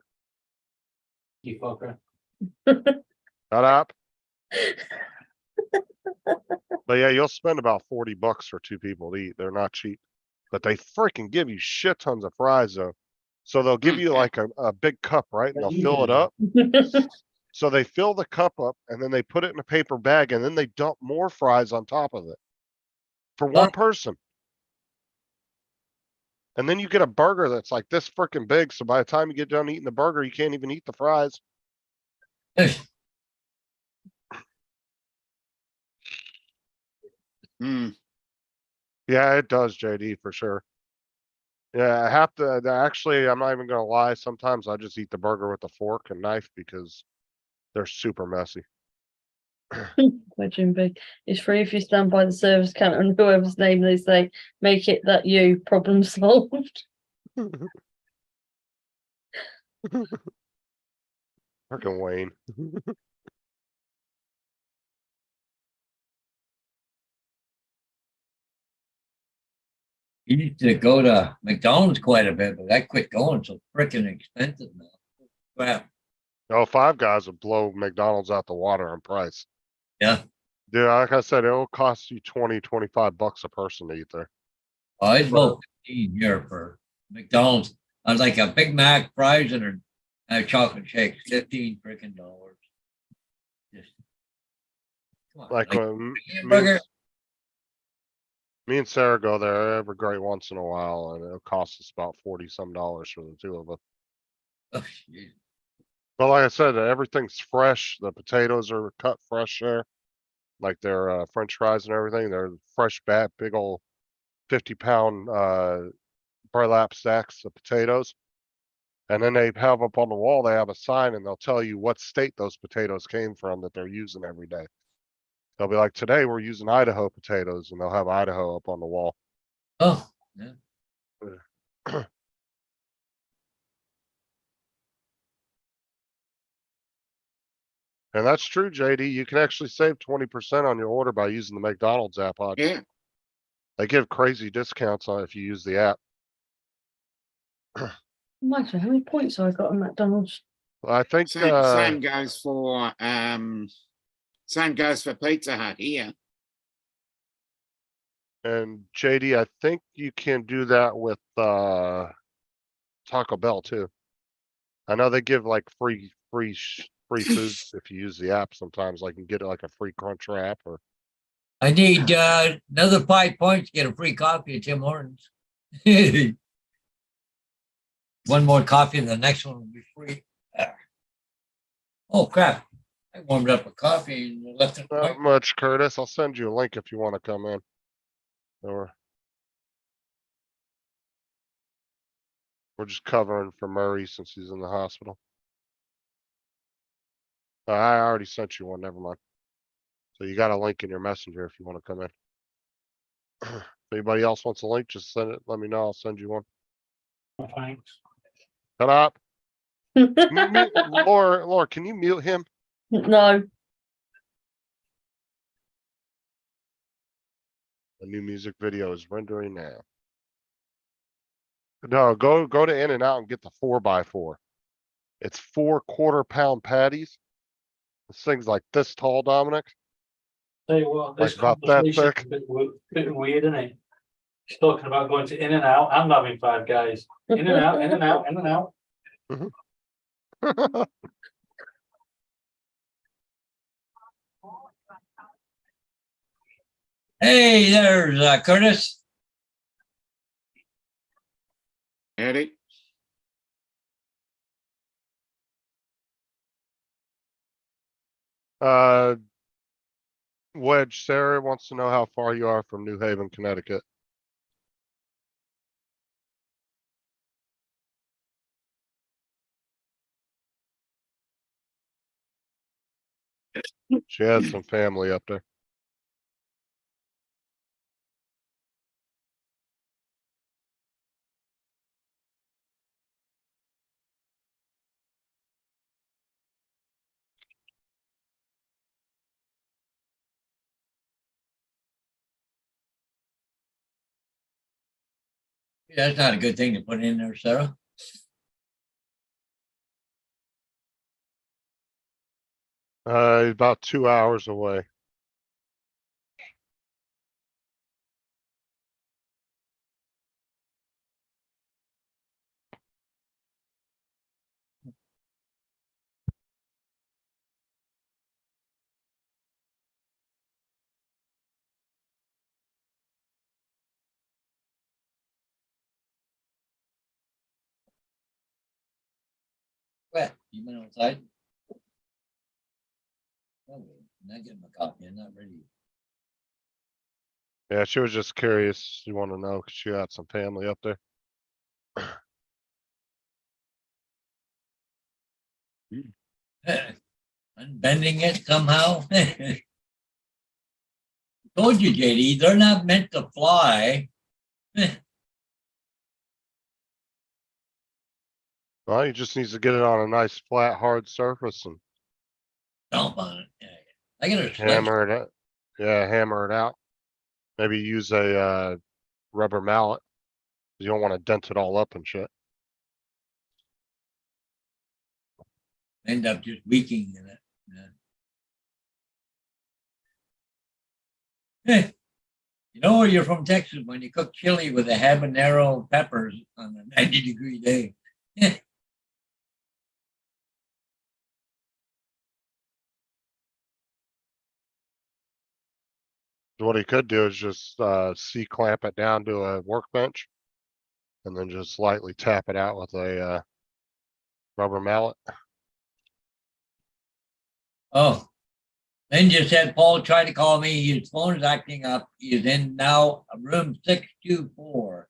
You fucker. Shut up. But yeah, you'll spend about $40 for two people to eat. They're not cheap, but they freaking give you shit tons of fries though. So they'll give you like a big cup, right? And they'll fill it up. So they fill the cup up and then they put it in a paper bag and then they dump more fries on top of it for one person. And then you get a burger that's like this freaking big. So by the time you get done eating the burger, you can't even eat the fries. Hmm. Yeah, it does, JD, for sure. Yeah, I have to actually, I'm not even gonna lie. Sometimes I just eat the burger with a fork and knife because they're super messy. Wedging big. It's free if you stand by the service counter and whoever's name they say, make it that you, problem solved. Freaking Wayne. You need to go to McDonald's quite a bit, but I quit going so freaking expensive now. Crap. Oh, Five Guys will blow McDonald's out the water on price. Yeah. Yeah, like I said, it'll cost you 20, $25 a person to eat there. It's about 15 here for McDonald's. I was like a Big Mac, fries, and a chocolate shake, $15 freaking dollars. Just come on, Like, like me, hamburger. me and Sarah go there every great once in a while, and it'll cost us about 40 some dollars for the two of us. Oh, jeez. But like I said, everything's fresh. The potatoes are cut fresh there. Like their French fries and everything. They're fresh bat, big old 50-pound burlap sacks of potatoes. And then they have up on the wall, they have a sign and they'll tell you what state those potatoes came from that they're using every day. They'll be like, today we're using Idaho potatoes, and they'll have Idaho up on the wall. Oh, yeah. And that's true, JD. You can actually save 20% on your order by using the McDonald's app. Yeah. They give crazy discounts on if you use the app. Michael, how many points have I got on McDonald's? I think Same goes for Pizza Hut here. and JD, I think you can do that with Taco Bell too. I know they give like free food if you use the app sometimes, like you can get like a free crunch wrap or I need another 5 points to get a free coffee at Tim Hortons. One more coffee and the next one will be free. Oh crap. I warmed up a coffee and left it. not much, Curtis. I'll send you a link if you want to come in. Or we're just covering for Murray since he's in the hospital. I already sent you one, never mind. So you got a link in your messenger if you want to come in. If anybody else wants a link, just send it. Let me know. I'll send you one. Thanks. Shut up. Laura, can you mute him? No. The new music video is rendering now. No, go to In and Out and get the 4x4. It's 4 quarter-pound patties. This thing's like this tall, Dominic. Tell you what, this Like about that conversation's thick. a bit weird, isn't it? She's talking about going to In and Out and having Five Guys. In and out, in and out, in and out. Hey, there's Curtis. Eddie. Wedge, Sarah wants to know how far you are from New Haven, Connecticut. She has some family up there. That's not a good thing to put in there, Sarah. About 2 hours away. Well, you been outside? Oh, not getting my copy, I'm not ready. Yeah, she was just curious. You want to know because she got some family up there. Unbending it somehow. Told you, JD, they're not meant to fly. Well, he just needs to get it on a nice flat, hard surface and Stomp on it. Yeah. I got a sledge. hammer it out. Yeah, hammer it out. Maybe use a rubber mallet. You don't want to dent it all up and shit. End up just leaking in it. Yeah. You know, you're from Texas when you cook chili with the habanero peppers on a 90-degree day. What he could do is just C-clamp it down to a workbench and then just lightly tap it out with a rubber mallet. Oh, then just had Paul try to call me. His phone is acting up. He is in now room 624.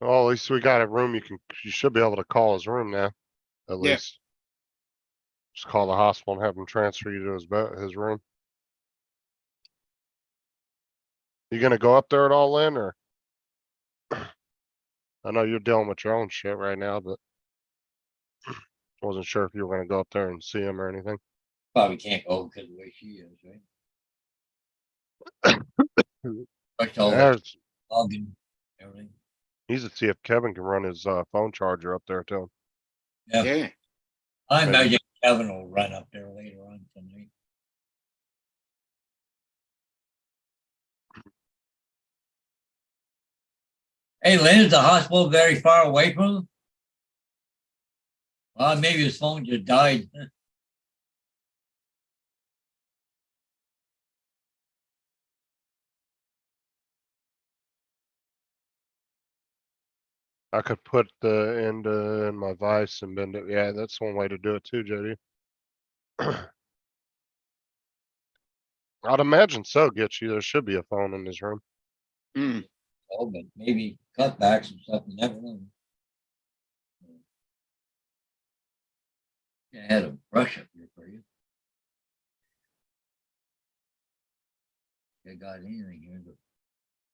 Well, at least we got a room you should be able to call his room now. At Yeah. least. Just call the hospital and have him transfer you to his room. You gonna go up there at all, Lynn, or? I know you're dealing with your own shit right now, but wasn't sure if you were gonna go up there and see him or anything. Probably can't go because of the way she is, right? Watch all the There's- dog and everything. Needs to see if Kevin can run his phone charger up there too. Yeah. Yeah. I Maybe. imagine Kevin will run up there later on tonight. Hey, Lynn, is the hospital very far away from him? Well, maybe his phone just died. I could put the end in my vise and bend it. Yeah, that's one way to do it too, JD. I'd imagine so, get you. There should be a phone in his room. Mm. Oh, but maybe cutbacks and stuff, you never know. I had a brush up here for you. I got anything here, but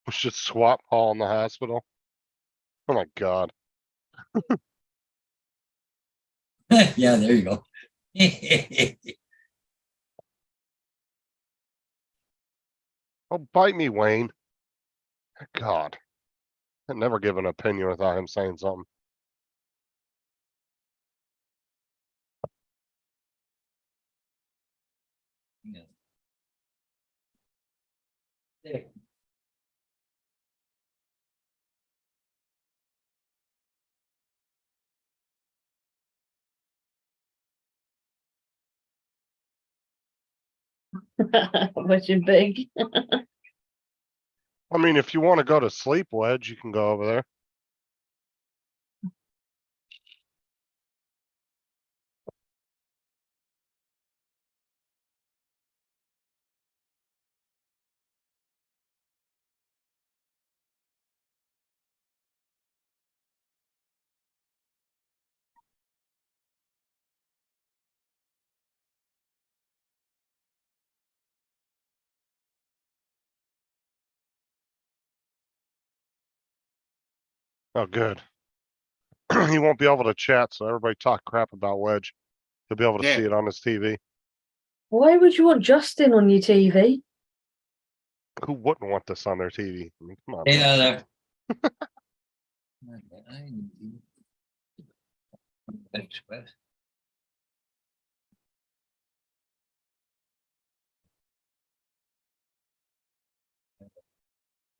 We should swap Paul in the hospital. Oh my god. yeah, there you go. Oh, bite me, Wayne. God. I'd never give an opinion without him saying something. Yeah. There. Which is big. I mean, if you want to go to sleep, Wedge, you can go over there. Oh, good. He won't be able to chat, so everybody talk crap about Wedge. He'll be able to Yeah. see it on his TV. Why would you want Justin on your TV? Who wouldn't want this on their TV? I mean, come on. Hey, man. there. Express.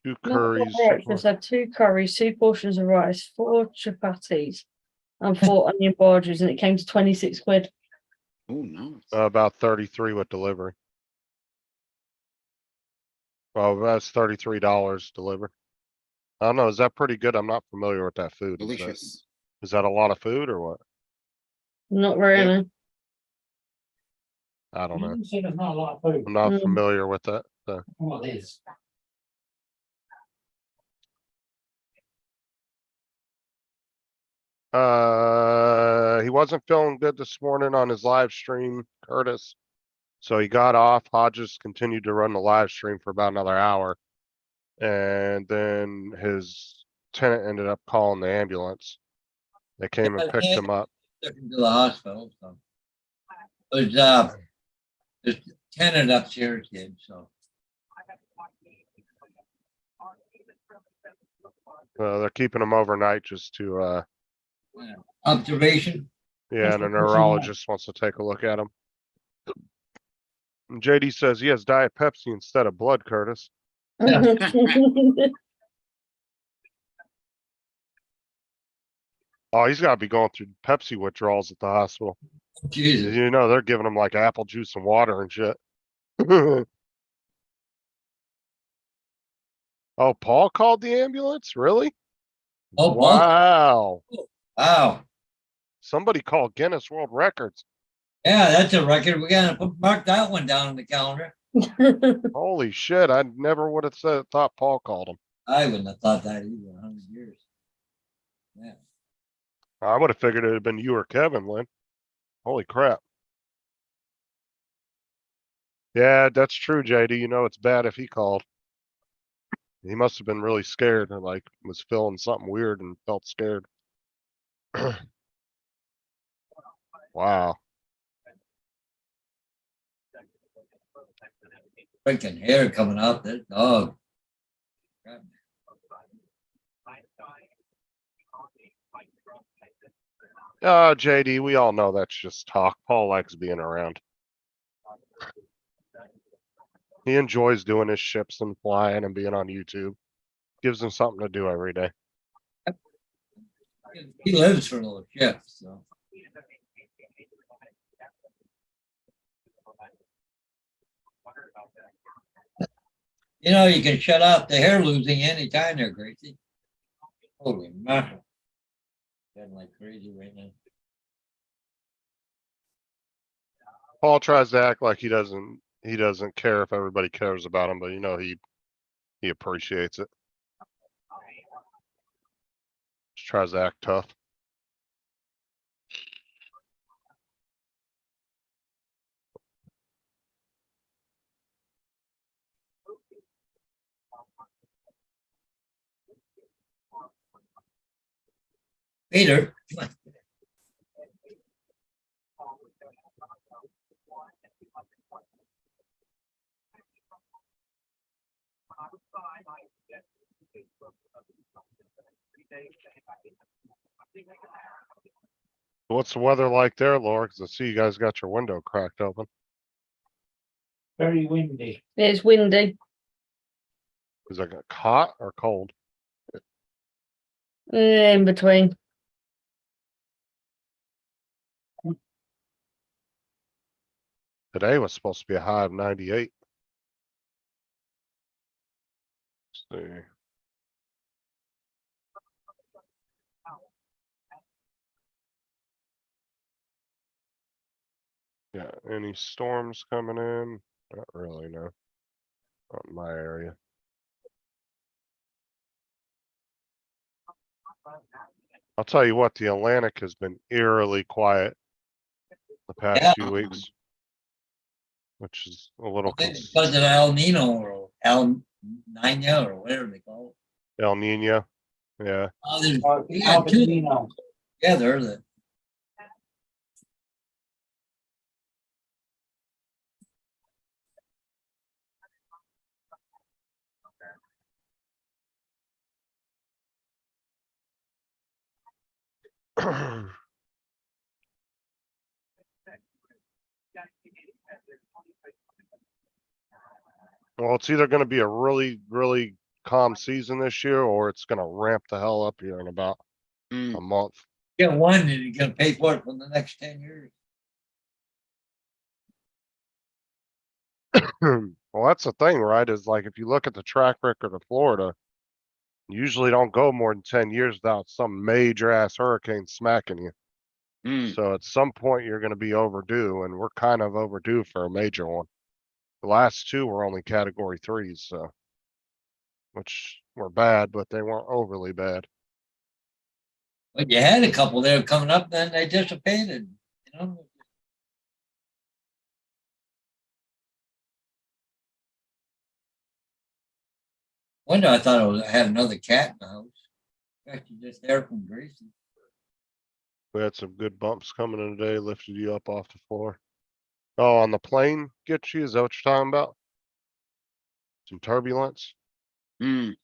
Two Not curries. for breakfast, I had 2 curries, 2 portions of rice, 4 chapatis, and 4 onion bhajis, and it came to 26 quid. Oh, no. About 33 with delivery. Well, that's $33 delivered. I don't know. Is that pretty good? I'm not familiar with that food. Delicious. Is that a lot of food or what? Not really. I don't know. You said there's not a lot of food. I'm not Mm. familiar with that. So. Well, it is. He wasn't feeling good this morning on his live stream, Curtis. So he got off. Hodges continued to run the live stream for about another hour. And then his tenant ended up calling the ambulance. They came and picked him up. Took him to the hospital, so. There's, there's tenant upstairs, kid, so. They're keeping him overnight just to, Observation. yeah, and a That's what- neurologist wants to take a look at him. And JD says he has Diet Pepsi instead of blood, Curtis. Oh, he's gotta be going through Pepsi withdrawals at the hospital. Jesus. You know, they're giving him like apple juice and water and shit. Oh, Paul called the ambulance? Really? Oh, Paul. Wow. Wow. Somebody called Guinness World Records. Yeah, that's a record. We gotta mark that one down on the calendar. Holy shit. I never would have thought Paul called him. I wouldn't have thought that either in 100 years. Yeah. I would have figured it'd have been you or Kevin, Lynn. Holy crap. Yeah, that's true, JD. You know, it's bad if he called. He must have been really scared and like was feeling something weird and felt scared. Wow. Freaking hair coming out that dog. JD, we all know that's just talk. Paul likes being around. He enjoys doing his ships and flying and being on YouTube. Gives him something to do every day. He lives for those shifts, so. You know, you can shut off the hair losing anytime there, Gracie. Holy mackerel. Getting like crazy right now. Paul tries to act like he doesn't care if everybody cares about him, but you know he appreciates it. Just tries to act tough. Peter. What's the weather like there, Laura? Because I see you guys got your window cracked open. Very windy. It's windy. Is it hot or cold? In between. Today was supposed to be a high of 98. Let's see. Yeah, any storms coming in? Not really, no. Not in my area. I'll tell you what, the Atlantic has been eerily quiet the past Yeah. few weeks. Which is a little It's because of El Nino or El Nino or whatever they call El Nino. Yeah. it. Oh, there's, yeah, Albert two Nino. together that. Well, it's either gonna be a really, really calm season this year, or it's gonna ramp the hell up here in about Mm, a month. Get one and you're gonna pay for it for the next 10 years. Well, that's the thing, right? Is like if you look at the track record of Florida, you usually don't go more than 10 years without some major ass hurricane smacking you. mm. So at some point you're gonna be overdue, and we're kind of overdue for a major one. The last two were only category threes, so which were bad, but they weren't overly bad. But you had a couple there coming up, then they dissipated, you know? Wonder, I thought I had another cat in the house. Actually, just there from Gracie. We had some good bumps coming in today, lifted you up off the floor. Oh, on the plane, get you, is that what you're talking about? Some turbulence? Mm.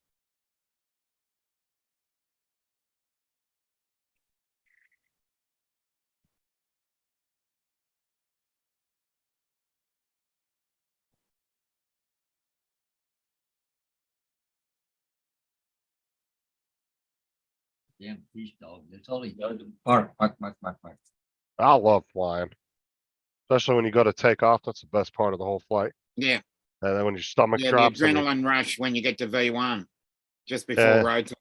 Damn police dog, that's all he does. Bark, bark, bark, bark, bark. I love flying. Especially when you go to take off, that's the best part of the whole flight. Yeah, And then when your stomach yeah, the drops and you- adrenaline rush when you get to V1, just before Yeah. road.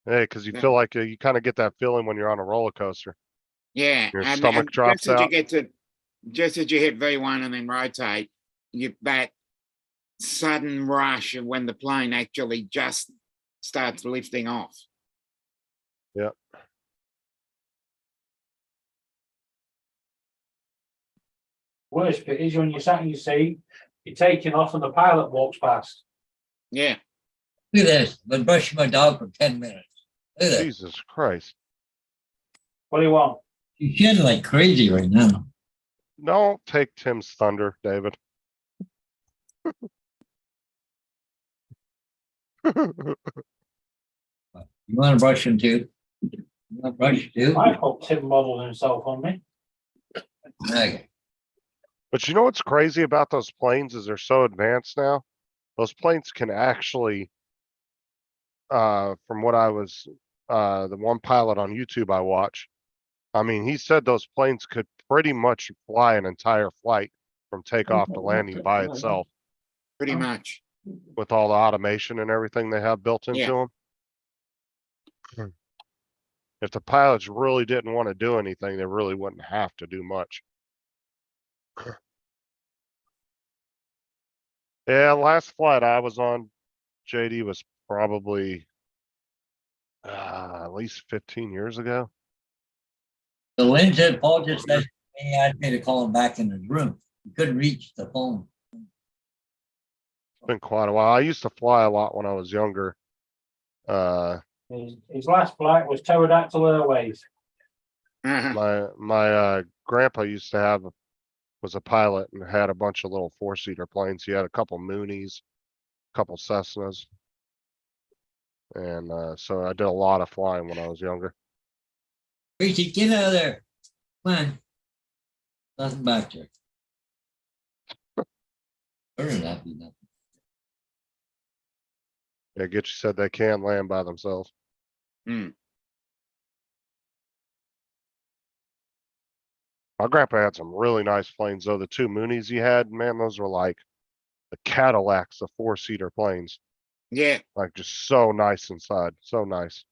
hey, cause you Yeah. feel like you kind of get that feeling when you're on a roller coaster. Yeah, Your and stomach drops just as you out. get to, just as you hit V1 and then rotate, you that sudden rush of when the plane actually just starts lifting off. Worst bit is when you're sat in your seat, you're taking off and the pilot walks past. Yeah, Look at this, been brushing my dog for 10 minutes. Look at that, Jesus Christ. What do you want? she's shedding like crazy right now. Don't take Tim's thunder, David. You wanna brush him too? You wanna brush too? I hope Tim models himself on me. Okay. But you know what's crazy about those planes is they're so advanced now. Those planes can actually, from what I was, the one pilot on YouTube I watch. I mean, he said those planes could pretty much fly an entire flight from takeoff to landing by itself pretty much. with all the automation and everything they have built into Yeah. them. If the pilots really didn't want to do anything, they really wouldn't have to do much. Yeah, last flight I was on, JD, was probably at least 15 years ago. So Lynn said, Paul just said, he asked me to call him back in his room. He couldn't reach the phone. It's been quite a while. I used to fly a lot when I was younger. His last flight was Pterodactyl Airways. My grandpa used to have was a pilot and had a bunch of little four-seater planes. He had a couple Moonies, a couple Cessnas. And so I did a lot of flying when I was younger. Gracie, get out of there. Come on. Nothing back there. Better not be nothing. Yeah, Gitchy said they can land by themselves. Mm. My grandpa had some really nice planes though. The two Moonies he had, man, those were like the Cadillacs of four-seater planes. Yeah, Like just so nice inside, so nice.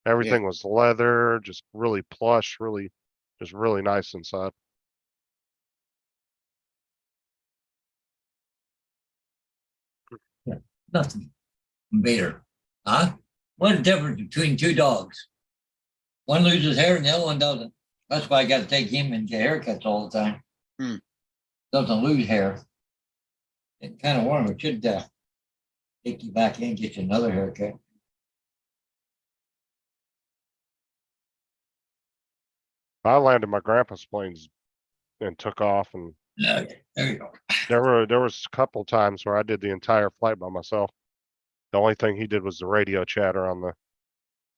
Everything was leather, just really plush, really, just really nice inside. Nothing. Invader. Huh? What's the difference between two dogs? One loses hair and the other one doesn't. That's why I got to take him and get haircuts all the time. Hmm. Doesn't lose hair. It's kind of warm. It should take you back in and get you another haircut. I landed my grandpa's planes and took off, and Okay, there you go. there was a couple times where I did the entire flight by myself. The only thing he did was the radio chatter on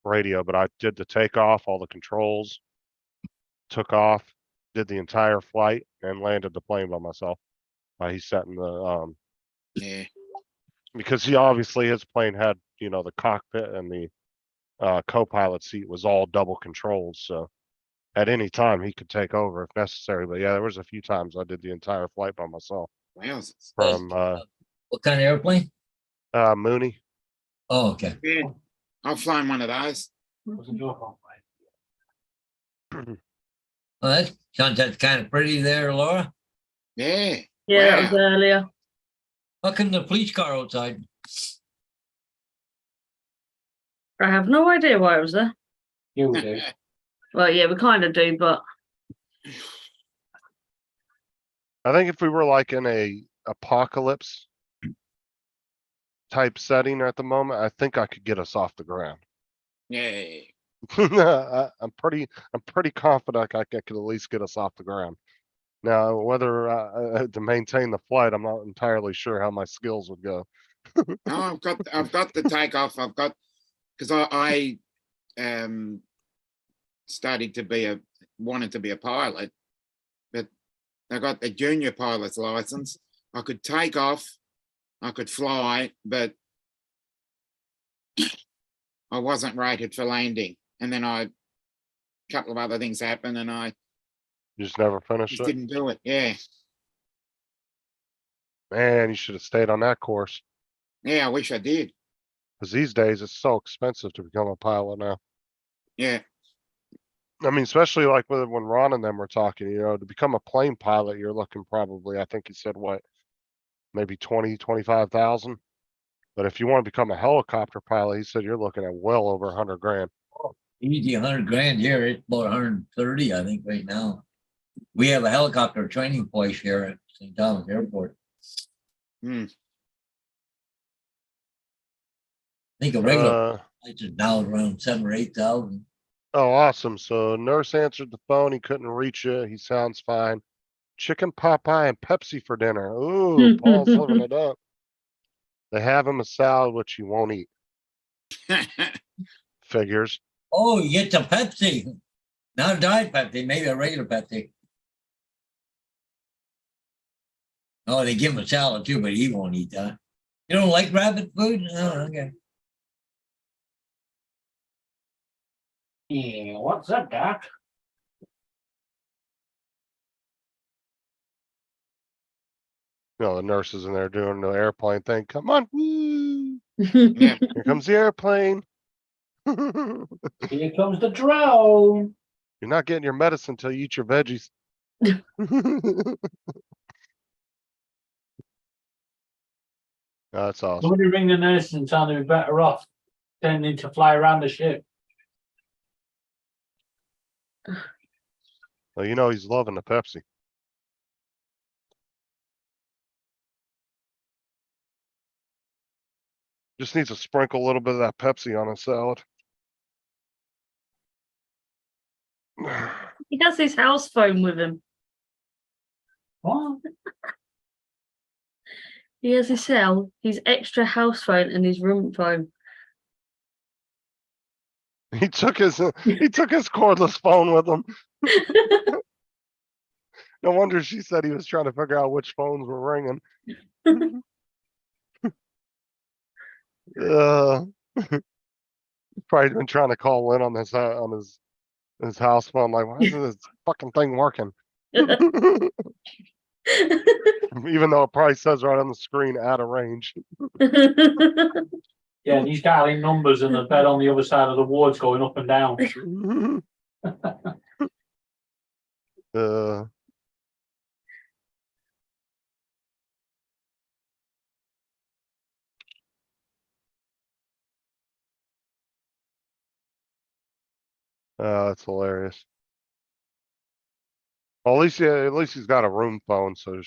radio, but I did the takeoff, all the controls, took off, did the entire flight, and landed the plane by myself. He's setting the Yeah. because he obviously his plane had, you know, the cockpit and the co-pilot seat was all double controlled, so at any time he could take over if necessary. But yeah, there was a few times I did the entire flight by myself Wowzers. from What kind of airplane? Mooney. Oh, okay. Yeah. I've flown one of those. Wasn't your fault, mate. Well, that's kind of pretty there, Laura. Yeah. Yeah, that was Wow. earlier. How come the police car outside? I have no idea why I was there. You do. Well, yeah, we kind of do, but I think if we were like in a apocalypse type setting at the moment, I think I could get us off the ground. Yeah. I'm pretty confident I could at least get us off the ground. Now, whether to maintain the flight, I'm not entirely sure how my skills would go. No, I've got the takeoff. I've got, because I studied to wanted to be a pilot, but I got a junior pilot's license. I could take off, I could fly, but I wasn't rated for landing. And then a couple of other things happened and I You just never finished just it. didn't do it. Yeah. Man, you should have stayed on that course. Yeah, I wish I did. Because these days it's so expensive to become a pilot now. Yeah. I mean, especially like when Ron and them were talking, you know, to become a plane pilot, you're looking probably, I think he said what, maybe 25,000. But if you want to become a helicopter pilot, he said you're looking at well over 100 grand. Easy 100 grand here. It's about 130, I think, right now. We have a helicopter training place here at St. Thomas Airport. Hmm. I think a regular Uh, flight is now around 7,000 or 8,000. oh, awesome. So nurse answered the phone. He couldn't reach you. He sounds fine. Chicken pot pie and Pepsi for dinner. Ooh, Paul's living it up. They have him a salad, which he won't eat. Figures. Oh, you get the Pepsi. Not a diet Pepsi, maybe a regular Pepsi. Oh, they give him a salad too, but he won't eat that. You don't like rabbit food? Oh, okay. Yeah, what's up, Doc? You know, the nurses in there doing the airplane thing. Come on. Woo. Yeah. Here comes the airplane. Here comes the drone. You're not getting your medicine till you eat your veggies. That's awesome. Somebody ring the nurse and tell them we're better off tending to fly around the ship. Well, you know he's loving the Pepsi. Just needs to sprinkle a little bit of that Pepsi on his salad. he has his house phone with him. What? He has his cell, his extra house phone, and his room phone. He took his cordless phone with him. No wonder she said he was trying to figure out which phones were ringing. Probably been trying to call in on his house phone. Like, why isn't this fucking thing working? Even though it probably says right on the screen, out of range. Yeah, and he's dialing numbers and the bed on the other side of the ward's going up and down. That's hilarious. Well, at least he's got a room phone, so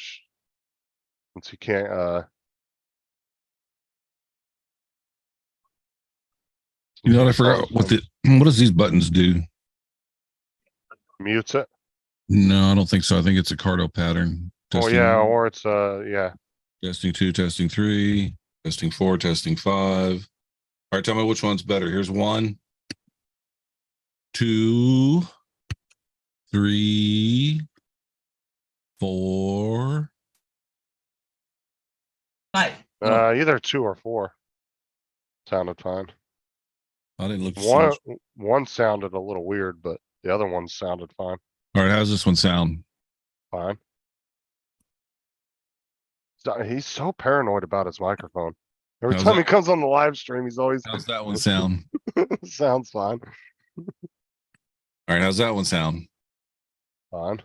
since he can't, You know, I forgot what does these buttons do? mutes it. No, I don't think so. I think it's a Cardo pattern. Oh yeah, or it's yeah. Testing 2, testing 3, testing 4, testing 5. All right, tell me which one's better. Here's 1. 2, 3, 4. Right. Either 2 or 4. Sounded fine. I didn't look. One sounded a little weird, but the other one sounded fine. All right, how's this one sound? Fine. He's so paranoid about his microphone. Every How's time that? he comes on the live stream, he's always How's that one sound? sounds fine. All right, how's that one sound? Fine.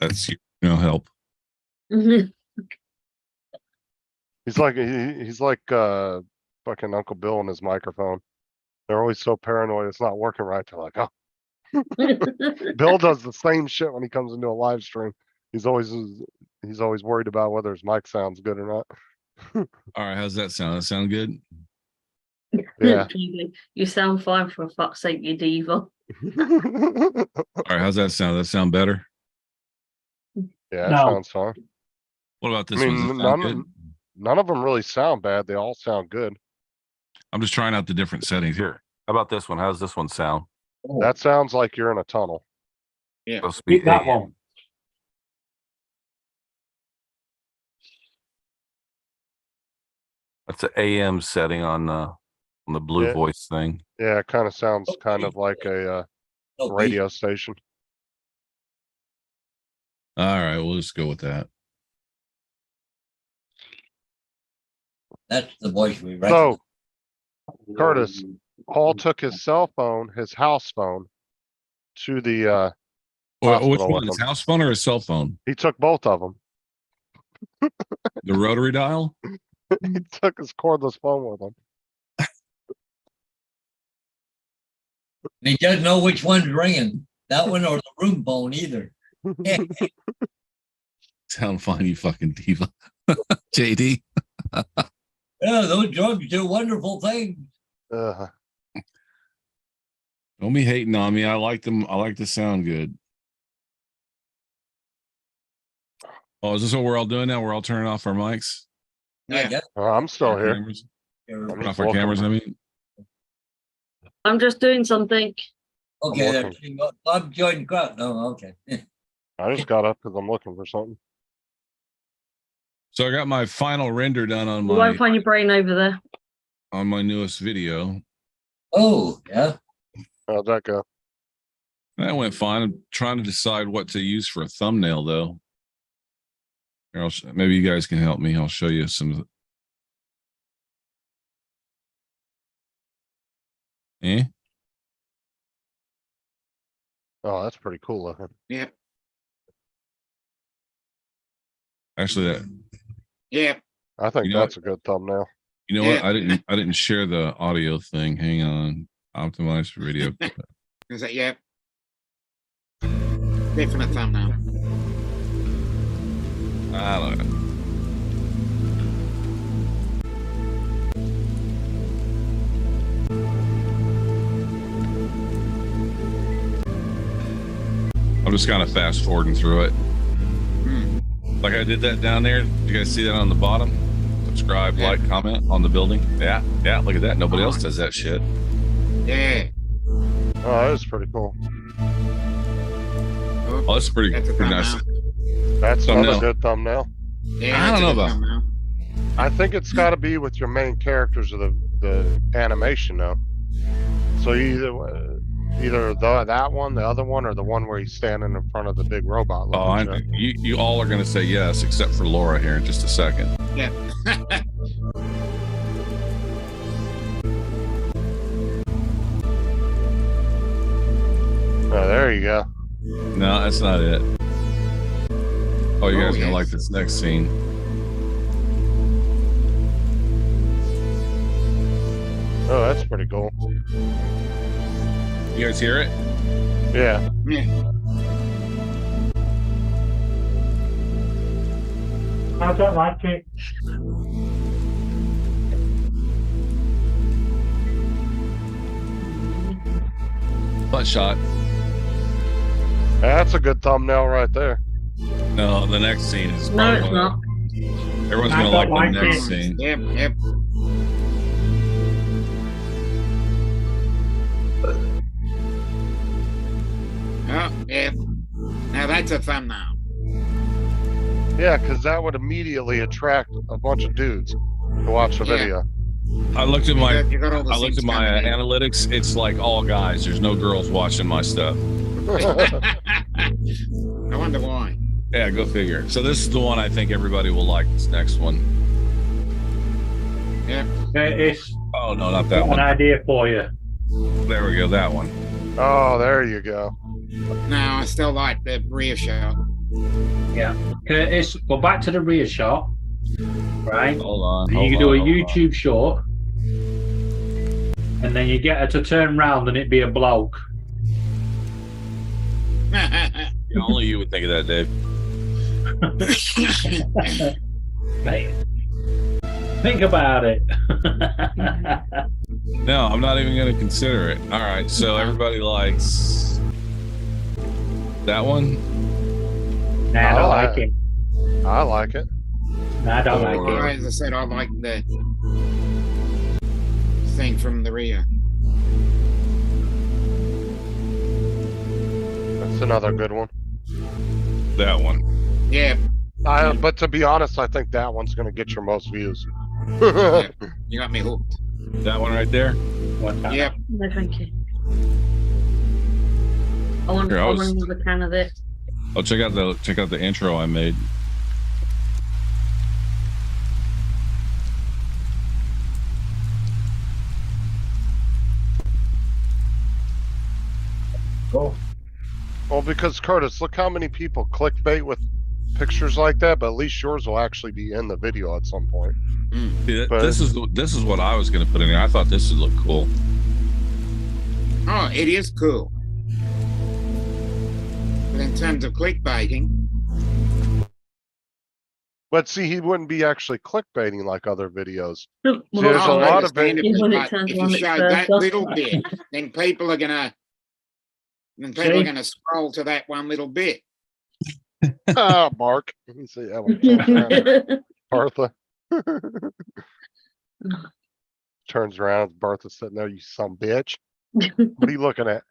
That's help. He's like fucking Uncle Bill and his microphone. They're always so paranoid it's not working right. They're like, oh. Bill does the same shit when he comes into a live stream. He's always worried about whether his mic sounds good or not. All right, how's that sound? That sound good? Yeah. You sound fine, for fuck's sake, you diva. All right, how's that sound? That sound better? Yeah, it No. sounds fine. What about I this one? Does mean, it sound good? none of them really sound bad. They all sound good. I'm just trying out the different settings here. How about this one? How's this one sound? Oh, That sounds like you're in a tunnel. Yeah. Supposed to be Keep that AM. one. That's an AM setting on the blue Yeah. voice thing. Yeah, it kind of sounds kind of like a no, radio station. All right, we'll just go with that. That's the voice we So, recognize. Curtis, Paul took his cell phone, his house phone, to the Which Hospital one? with His them. house phone or his cell phone? he took both of them. The rotary dial? He took his cordless phone with him. He doesn't know which one's ringing, that one or the room phone either. Sound fine, you fucking diva. JD. Yeah, those drugs do wonderful things. Uh, Don't be hating on me. I like them. I like to sound good. Oh, is this what we're all doing now? We're all turning off our mics? I Yeah. guess I'm still here. Cameras? you're- I'm Turn off just our looking. cameras, I mean. I'm just doing something. Okay, I'm there. I'm joining crowd. No, okay. I just got up because I'm looking for something. So I got my final render done on You won't my find your brain over there. newest video. Oh, yeah. How'd that go? That went fine. I'm trying to decide what to use for a thumbnail, though. Here, maybe you guys can help me. I'll show you some. Eh? Oh, that's pretty cool looking. Yeah. Actually, that Yeah. I think You know that's a good thumbnail. you know what? Yeah. I didn't share the audio thing. Hang on. Optimize for video. Is that yeah? Definite thumbnail. I don't know. I'm just kind of fast forwarding through it. Hmm. Like I did that down there. You guys see that on the bottom? Subscribe, Yeah. like, comment on the building. Yeah, yeah. Look at that. Nobody else does that shit. Yeah. Oh, that is pretty cool. Oh, that's pretty, That's a pretty nice. thumbnail. That's Thumbnail. another good thumbnail. Yeah, I that's don't a know good about- thumbnail. I think it's got to be with your main characters of the animation though. So either that one, the other one, or the one where he's standing in front of the big robot. Oh, looking shit. you all are going to say yes, except for Laura here in just a second. Yeah. Oh, there you go. No, that's not it. Oh, you guys Oh, gonna yes. like this next scene? Oh, that's pretty cool. You guys hear it? Yeah. Yeah. I don't like it. Butt shot. That's a good thumbnail right there. No, the next scene is. No, probably it's one of- not. Everyone's I gonna don't like the like next it. scene. Yep. Yep. Oh, yeah. Now that's a thumbnail. Yeah, because that would immediately attract a bunch of dudes to watch the Yeah. video. I looked at my You got all the I looked things at my coming in. analytics. It's like all guys. There's no girls watching my stuff. I wonder why. Yeah, go figure. So this is the one I think everybody will like. This next one. Yeah. It's Oh no, not that an one. idea for you. There we go. That one. Oh, there you go. No, I still like the rear shot. Curtis, go back to the rear shot. Right? Hold on. And hold you can do on, a hold on. YouTube short. And then you get her to turn round and it be a bloke. Yeah, only you would think of that, Dave. Mate, think about it. No, I'm not even going to consider it. All right. So everybody likes that one. Nah, I don't Oh, like it. I like it. Nah, I don't Or- like it. As I said, I like the thing from the rear. That's another good one. That one. Yeah, But to be honest, I think that one's gonna get your most views. you got me hooked. That one right there. One time. Yep. No, thank you. I want Here, I was- another can of this. Oh, check out the intro I made. Go. Well, because Curtis, look how many people clickbait with pictures like that, but at least yours will actually be in the video at some point. See, But- this is what I was going to put in there. I thought this would look cool. Oh, it is cool. But in terms of clickbaiting, But see, he wouldn't be actually clickbaiting like other videos. Look, See, there's well, a lot of understandably, When it but turns if on you its show first, that that's little right. bit, then people are gonna scroll to that one little bit. Ah, Mark. You see that one turns around, Bertha. Turns around, Bertha sitting there, you some bitch. What are you looking at?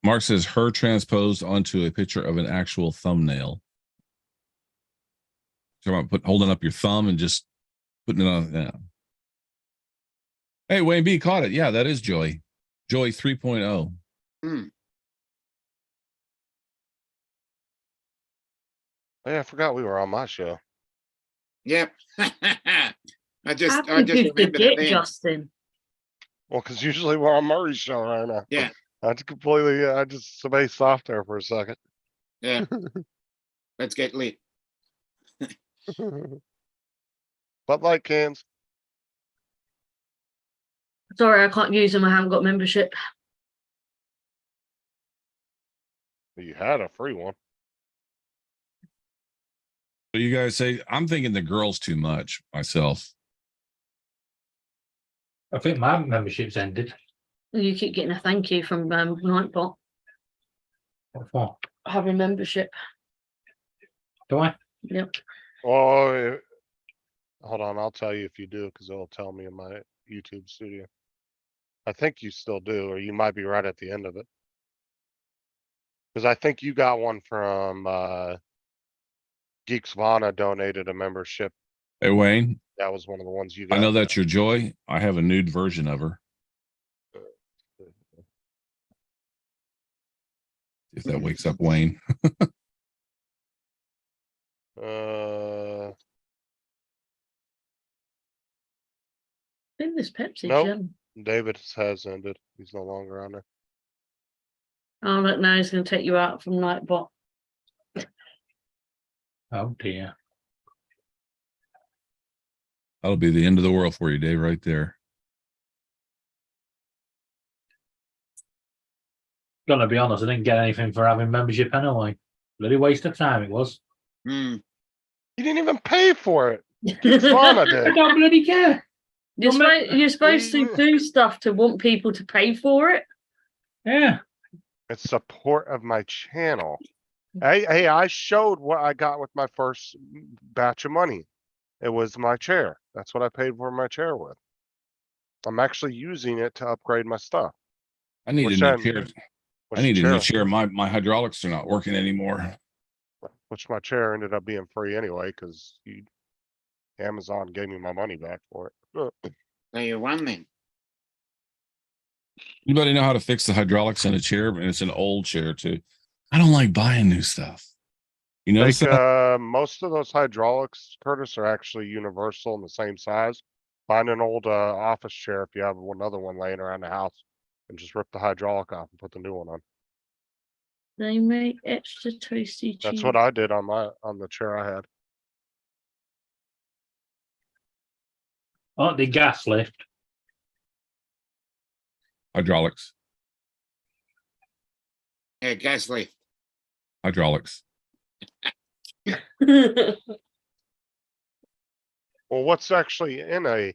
Mark says her transposed onto a picture of an actual thumbnail. So I'm holding up your thumb and just putting it on. Yeah. Hey, Wayne B caught it. Yeah, that is Joey. Joey 3.0. Hmm. Hey, I forgot we were on my show. Yep. I just How could you remembered it forget, then. Justin? Well, because usually we're on Murray's show right now. Yeah. I just spaced off there for a second. Yeah. Let's get lit. But like cans. Sorry, I can't use them. I haven't got membership. You had a free one. So you guys say I'm thinking the girls too much myself. I think my membership's ended. You keep getting a thank you from Nightbot What for? having membership. Do I? Yep. Oh, hold on. I'll tell you if you do, because it'll tell me in my YouTube studio. I think you still do, or you might be right at the end of it. Because I think you got one from Geeks Vana donated a membership. Hey, Wayne, That was one of the ones you I got. know that's your Joy. I have a nude version of her. If that wakes up Wayne. In this Pepsi Nope. gem. David has ended. He's no longer on there. Oh, look, now he's going to take you out from Nightbot. Oh dear. That'll be the end of the world for you, Dave, right there. Gonna be honest, I didn't get anything for having membership anyway. Bloody waste of time it was. Hmm. You didn't even pay for it. Vana I did. don't bloody care. You're supposed to do stuff to want people to pay for it. Yeah. It's support of my channel. Hey, I showed what I got with my first batch of money. It was my chair. That's what I paid for my chair with. I'm actually using it to upgrade my stuff. I need a Which new I'm- chair. Which I need a chair, new chair. My hydraulics are not working anymore. Which my chair ended up being free anyway, because Amazon gave me my money back for it. So you won then. Anybody know how to fix the hydraulics in a chair? And it's an old chair too. I don't like buying new stuff. You notice Like, that? most of those hydraulics, Curtis, are actually universal and the same size. Find an old, office chair if you have another one laying around the house and just rip the hydraulic off and put the new one on. They make extra toasty cheese. That's what I did on the chair I had. Aren't they gas lift? Hydraulics. Yeah, gas lift. Hydraulics. Well, what's actually in a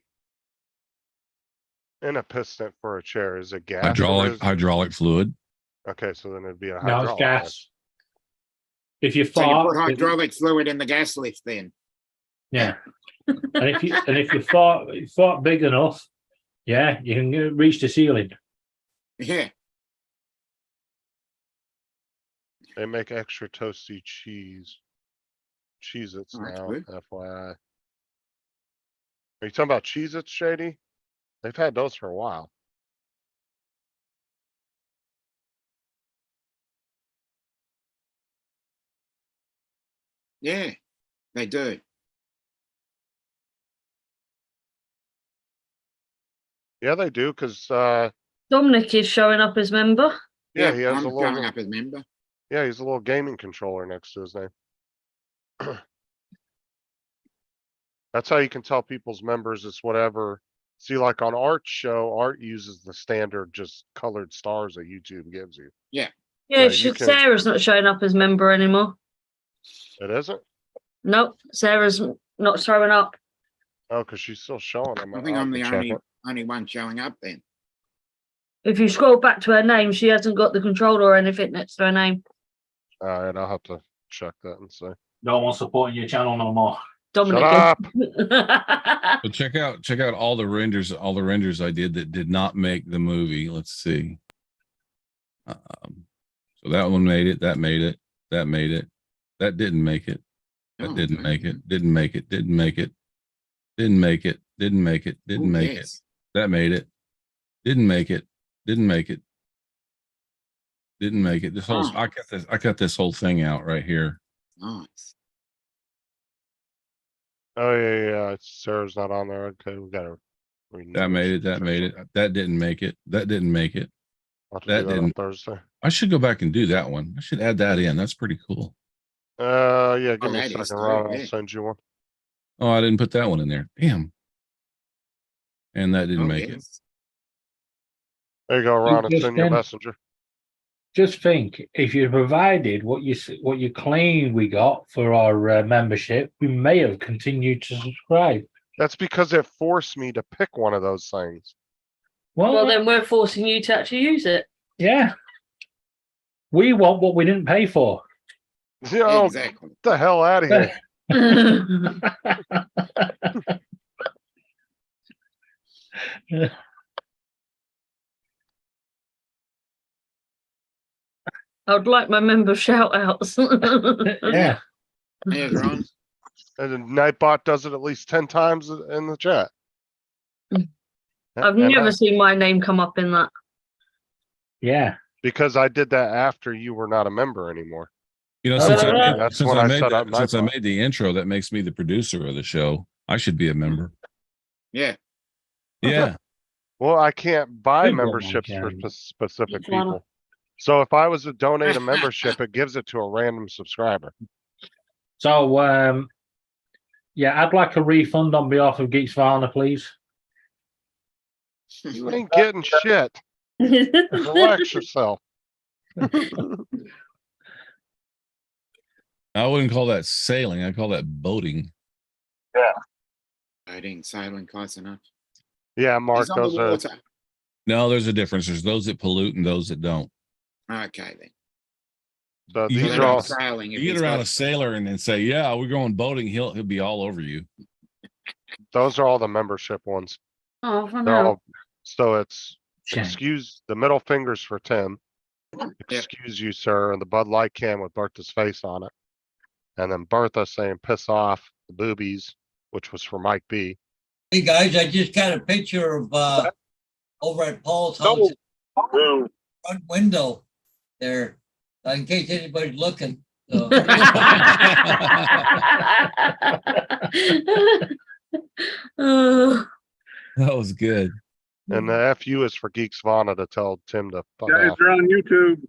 piston for a chair? Is it gas? or is- Hydraulic fluid. Okay, so then it'd be a No, hydraulic. it's gas. If you So you fart, put hydraulic fluid in the gas lift then. yeah. And if you fart big enough, yeah, you can reach the ceiling. Yeah. They make extra toasty cheese. Cheez-Its Oh, that's now, good. FYI. Are you talking about Cheez-Its, Shady? They've had those for a while. Yeah, they do. Yeah, they do, cause, Dominic is showing up as member. yeah, he has I'm a showing little, up as member. yeah, he's a little gaming controller next to his name. That's how you can tell people's members it's whatever. See, like on Art's show, Art uses the standard just colored stars that YouTube gives you. Yeah, Yeah, you can- Sarah's not showing up as member anymore. It isn't? Nope, Sarah's not showing up. Oh, cause she's still showing them. I think I'll I'm have the to check only it. one showing up then. If you scroll back to her name, she hasn't got the controller or anything next to her name. Alright, I'll have to check that and see. No one supporting your channel no more. Dominic. up. So check out all the renders I did that did not make the movie. Let's see. So that one made it, that made it, that made it, that didn't make it. That Oh, didn't make okay. it, didn't make it, didn't make it, didn't make it, didn't make it, didn't Oh, make it. yes. That made it. Didn't make it. Didn't make it. Didn't make it. This whole Oh. I cut this whole thing out right here. Nice. Oh, yeah, Sarah's not on there. Okay, we gotta. That made it. That made it. That didn't make it. That didn't make it. That that on didn't- Thursday. I should go back and do that one. I should add that in. That's pretty cool. Yeah, give me a that is second, good, Ron. I'll yeah. send you one. Oh, I didn't put that one in there. Damn. And that didn't Oh, make it. yes. There you go, Ron. It's just in your then- messenger. Just think, if you provided what you claim we got for our membership, we may have continued to subscribe. That's because it forced me to pick one of those things. Well, then we're forcing you to actually use it. yeah, we want what we didn't pay for. Yo, Exactly. get the hell out of here. I would like my member shout outs. Yeah, There's Ron. And then Nightbot does it at least 10 times in the chat. I've And never seen my name come up in that. yeah. because I did that after you were not a member anymore. You know, Oh, since yeah. That's since when I I made set up that, since I Nightbot. made the intro, that makes me the producer of the show. I should be a member. Yeah. Yeah. Well, I can't buy Big one, memberships for Gary. specific Each one. people. So if I was to donate a membership, it gives it to a random subscriber. So, yeah, I'd like a refund on behalf of Geeks Varna, please. You ain't getting shit. Relax yourself. I wouldn't call that sailing. I call that boating. I didn't sailing close enough. Yeah, Mark, He's on those the are, water. No, there's a difference. There's those that pollute and those that don't. Okay then. so You So these they're are not all, sailing. if You he's get around got- a sailor and then say, "Yeah, we're going boating." He'll be all over you. those are all the membership ones. Oh, for They're now. all, so it's Shame. excuse the middle fingers for Tim. Excuse you, sir, and the Bud Light can with Bertha's face on it. And then Bertha saying piss off the boobies, which was for Mike B. Hey, guys, I just got a picture of, over at Paul's house, front window there, in case anybody's looking. So, Oh, That was good. And the FU is for Geeks Vana to tell Tim to fuck Guys off. are on YouTube.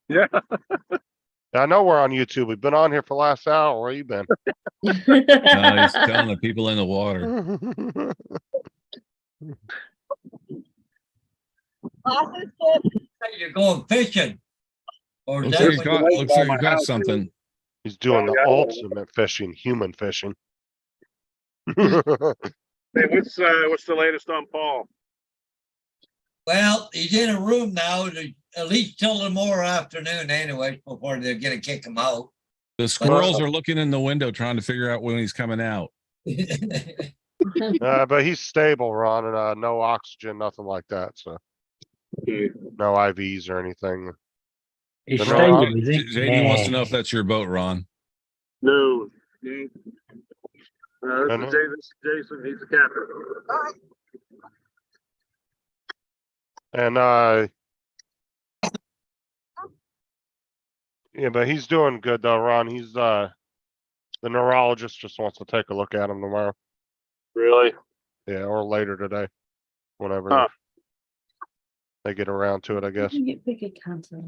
Yeah. I know we're on YouTube. We've been on here for the last hour. Where you been? He's telling the people in the water. you're going fishing. Or is Looks that like you got something. He's doing the Yeah. ultimate fishing, human fishing. Hey, what's the latest on Paul? Well, he's in a room now, at least till tomorrow afternoon anyway, before they're gonna kick him out. The squirrels are looking in the window trying to figure out when he's coming out. But he's stable, Ron, and no oxygen, nothing like that. So Okay. no IVs or anything. He's The stable, neuro- is he? JD wants to Yeah. know if that's your boat, Ron. No. Okay. I This is Jason. He's the captain. And yeah, but he's doing good though, Ron. He's the neurologist just wants to take a look at him tomorrow. Really? Yeah, or later today. Whenever Huh. they get around to it, I guess. you get bigger cancer.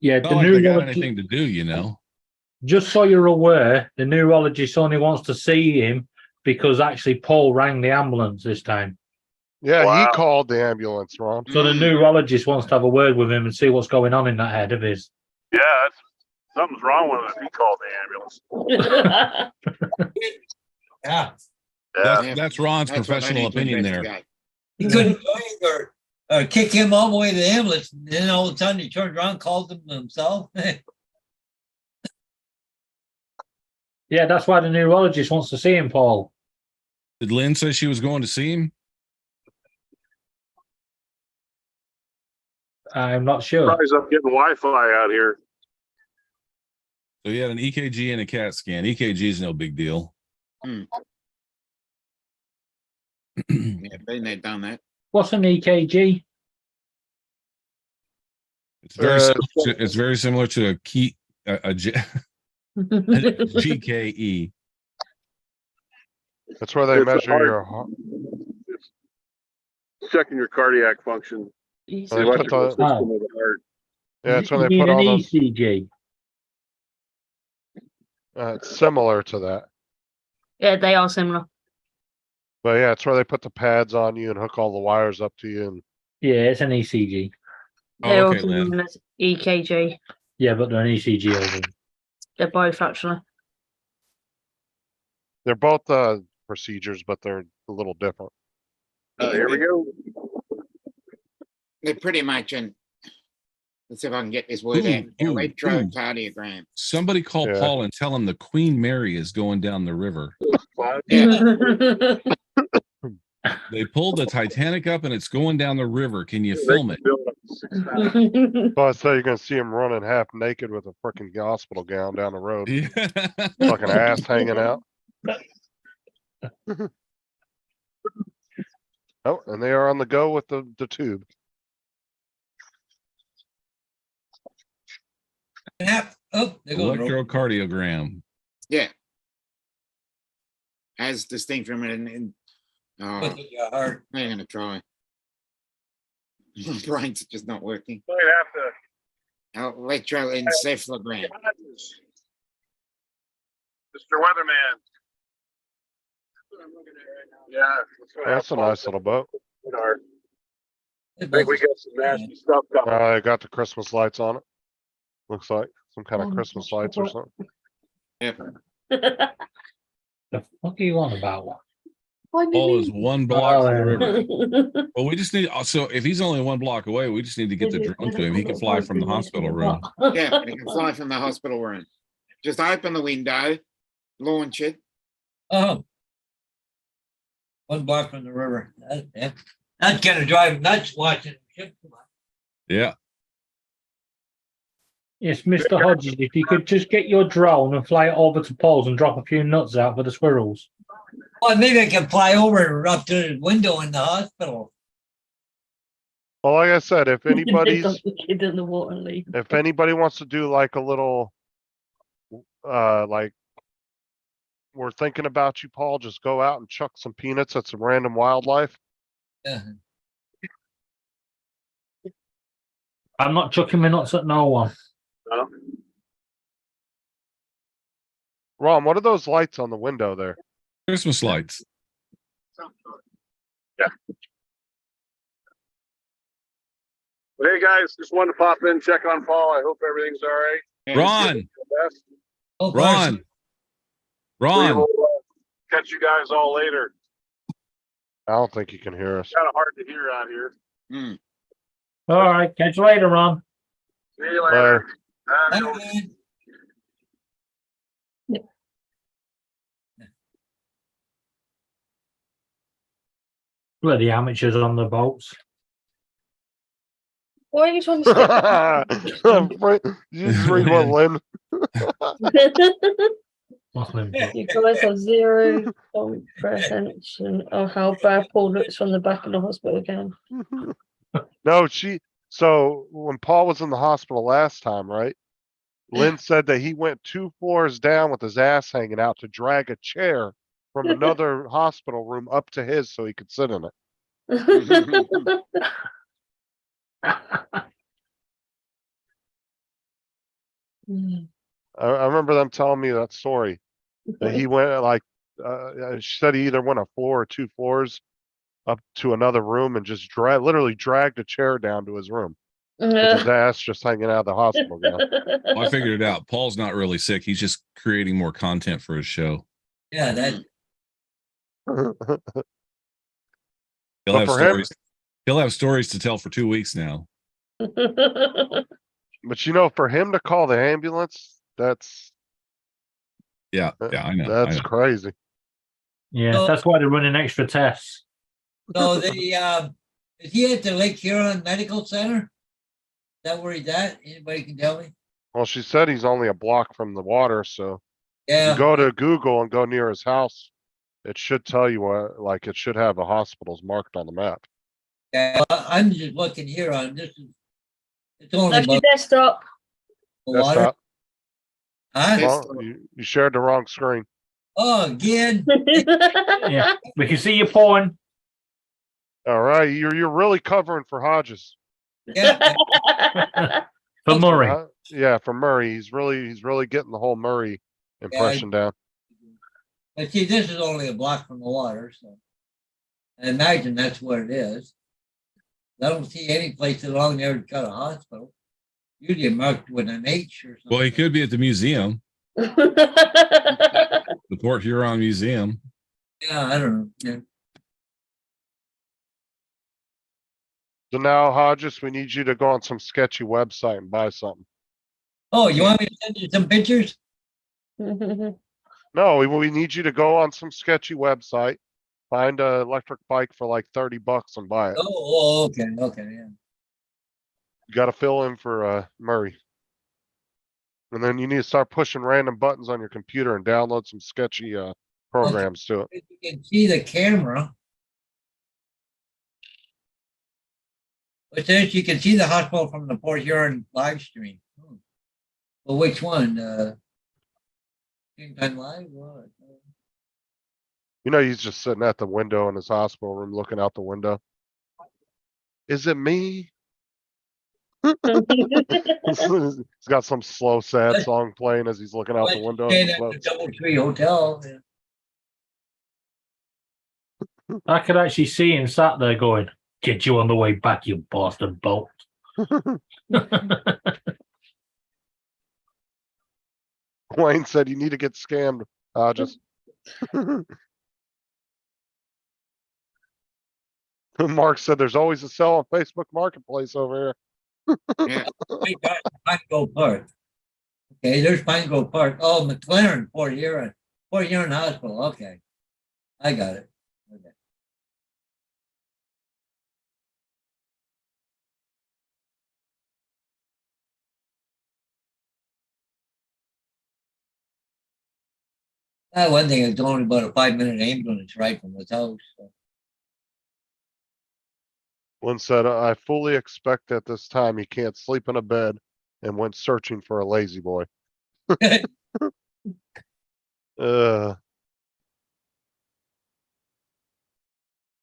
Yeah, Not the like they got neurologist, anything to do, you know. just so you're aware, the neurologist only wants to see him because actually Paul rang the ambulance this time. Yeah, Wow. he called the ambulance, Ron. So the neurologist wants to have a word with him and see what's going on in that head of his. Yeah, something's wrong with it. He called the ambulance. Yeah, Yeah. That's Ron's That's what I professional need to opinion there. investigate. he couldn't do it or kick him all the way to the ambulance, and then all of a sudden he turned around, called him himself. Yeah, that's why the neurologist wants to see him, Paul. Did Lynn say she was going to see him? I'm not sure. Surprised I'm getting Wi-Fi out here. So he had an EKG and a CAT scan. EKG is no big deal. Yeah, been there, done that. What's an E EKG? It's very similar to a key a GKE. That's where they It's measure hard. your heart. It's checking your cardiac function, Easy. the They put electrical the- system Oh. of the heart. Yeah, that's when You they mean put an all those. ECG. It's similar to that. Yeah, they are similar. But yeah, it's where they put the pads on you and hook all the wires up to you. And Yeah, it's an ECG. They're Oh, okay, also Lynn. known as EKG. Yeah, but they're an ECG over. They're both actually. they're both procedures, but they're a little different. Here we go. They're pretty much an, let's see if I can get this word Ooh, out, ooh, electrocardiogram. Somebody call Yeah. Paul and tell him the Queen Mary is going down the river. Yeah. They pulled the Titanic up and it's going down the river. Can you film it? So I say you're gonna see him running half naked with a freaking hospital gown down the road, Yeah. fucking ass hanging out. Oh, and they are on the go with the tube. Oh, there goes the rope. Electrocardiogram. Yeah. As distinct from an, oh, Look at your heart. I'm gonna try. My brain's just not working. Might have Electroencephalogram. to. Mr. Weatherman. Yeah. That's a nice little boat. I think we got some nasty stuff coming. They got the Christmas lights on it. Looks like some kind of Christmas lights or something. Yeah. The fuck are you on about? Paul is one block from the river. River. Well, we just need, so if he's only one block away, we just need to get the drone to him. He can fly from the hospital room. Yeah, you can fly from the hospital room. Just open the window, launch it, Oh, 1 block from the river. That's gonna drive nuts watching. Ship come by. Yeah. Yes, Mr. Hodges, if you could just get your drone and fly it over to Paul's and drop a few nuts out for the squirrels. Well, maybe I can fly over up to the window in the hospital. Well, like I said, if anybody's, Dump the kid in the water and leave. if anybody wants to do like a little, like, we're thinking about you, Paul, just go out and chuck some peanuts at some random wildlife. Yeah. I'm not chucking my nuts at no one. No? Ron, what are those lights on the window there? Christmas lights. But hey, guys, just wanted to pop in, check on Paul. I hope everything's all right. Ron, Best. Oh, Ron, We Ron. will catch you guys all later. I don't think you can hear us. Kind of hard to hear out here. Hmm. All right, catch you later, Ron. See you later. Bye, Adios. man. Bloody amateurs on the boats. Why are you trying to You just read what Lynn. stick? Muslim. You guys have zero comprehension of how bad Paul looks from the back of the hospital again. No, so when Paul was in the hospital last time, right? Lynn said that he went 2 floors down with his ass hanging out to drag a chair from another hospital room up to his so he could sit in it. I remember them telling me that story. That he went like, she said he either went a floor or 2 floors up to another room and just literally dragged a chair down to his room. With his ass just hanging out of the hospital gown. Well, I figured it out. Paul's not really sick. He's just creating more content for his show. Yeah, that. He'll But have for him- stories. He'll have stories to tell for 2 weeks now. But you know, for him to call the ambulance, that's Yeah, yeah, I know. I that's know. crazy. Yeah, So- that's why they're running extra tests. So is he at the Lake Huron Medical Center? Is that where he's at? Anybody can tell me? Well, she said he's only a block from the water, so Yeah. you go to Google and go near his house. It should tell you what, like, it should have the hospitals marked on the map. Yeah, I'm just looking here on this. It's only That's your about desktop. the water. Desktop. Huh? Yes. Well, you shared the wrong screen. Oh, again. Yeah, we can see your porn. All right, you're really covering for Hodges. Yeah. For Murray. Yeah, for Murray. He's really getting the whole Murray impression down. But see, this is only a block from the water, so I imagine that's what it is. I don't see any place along there that's got a hospital. Usually marked with an H or something. Well, he could be at the museum, the Port Huron Museum. Yeah, I don't know. Yeah. So now, Hodges, we need you to go on some sketchy website and buy something. Oh, you want me to send you some pictures? No, we need you to go on some sketchy website, find a electric bike for like $30 and buy it. Oh, okay, yeah. You got to fill in for Murray. And then you need to start pushing random buttons on your computer and download some sketchy programs to it. If you can see the camera. It says you can see the hospital from the Port Huron live stream. Well, which one? Same time live? What? You know, he's just sitting at the window in his hospital room looking out the window. Is it me? He's got some slow, sad song playing as he's looking out the window. Staying at the at the boats. DoubleTree Hotel. Yeah. I could actually see him sat there going, "Get you on the way back, you bastard boat." Wayne said you need to get scammed, Hodges. Mark said there's always a sell on Facebook Marketplace over Yeah. Wait, Pine Grove Park. Okay, there's Pine Grove Park. Oh, McLaren, Port Huron Hospital. Okay, I got it. Okay. One thing, it's only about a 5-minute ambulance ride from his house. So. One said, I fully expect at this time he can't sleep in a bed and went searching for a lazy boy. Uh,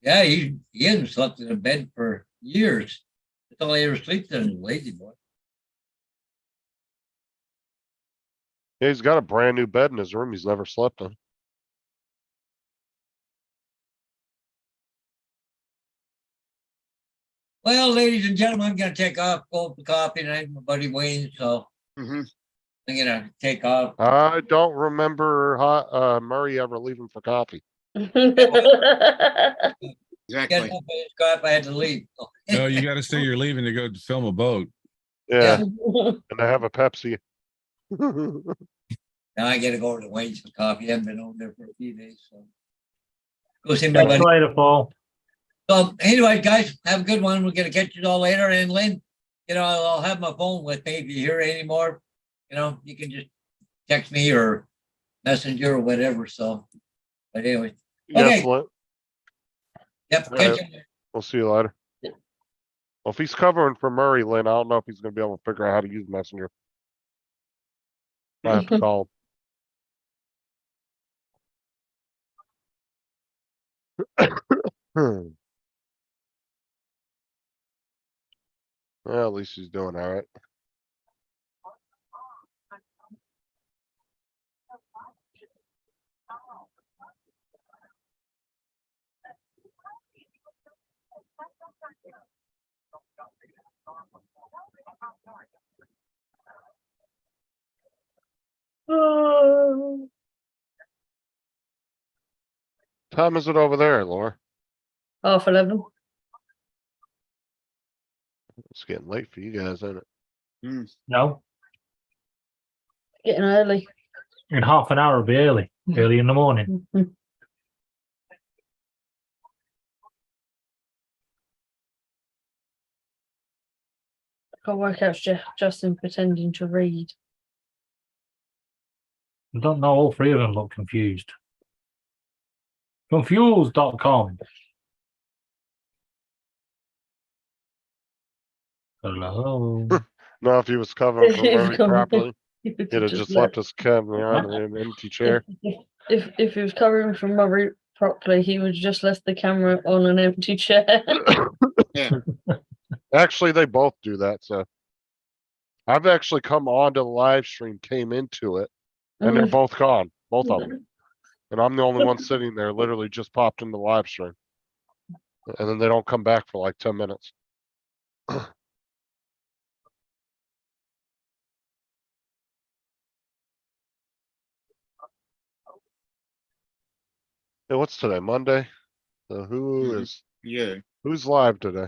Yeah, he hasn't slept in a bed for years. That's all he ever sleeps in, is lazy boy. yeah, he's got a brand new bed in his room he's never slept in. Well, ladies and gentlemen, I'm gonna take off, go for coffee tonight, with my buddy Wayne. So Mhm. I'm gonna take off. I don't remember Murray ever leaving for coffee. Get Exactly. up at his car if I had to leave. No, you got to say you're leaving to go to film a boat. Yeah, Yeah. and I have a Pepsi. Now I gotta go over to Wayne's for coffee. I haven't been over there for a few days, so go see my Catch buddy. you later, Paul. So anyway, guys, have a good one. We're gonna catch you all later. And Lynn, I'll have my phone with me. If you hear any more, you can just text me or messenger or whatever. So, but anyway, Yes, Okay. Lynn. yep. All Catch right. you. We'll see you later. Well, if he's covering for Murray, Lynn, I don't know if he's gonna be able to figure out how to use Messenger. I have to call him. Well, at least he's doing all right. Time is it over there, Laura? 11:30. It's getting late for you guys, isn't it? No, Getting early. in half an hour it'll be early in the morning. Can't work out Justin pretending to read. I don't know, all three of them look confused. Confused.com. Hello. No, if he was covering for If Murray come- properly, If he'd have just left his camera on in an empty chair. If he was covering from Murray properly, he would just left the camera on an empty chair. Actually, they both do that, so. I've actually come onto the live stream, came into it, and they're both gone, both of them. And I'm the only one sitting there, literally just popped in the live stream. And then they don't come back for like 10 minutes. Hey, what's today? Monday? So who's live today?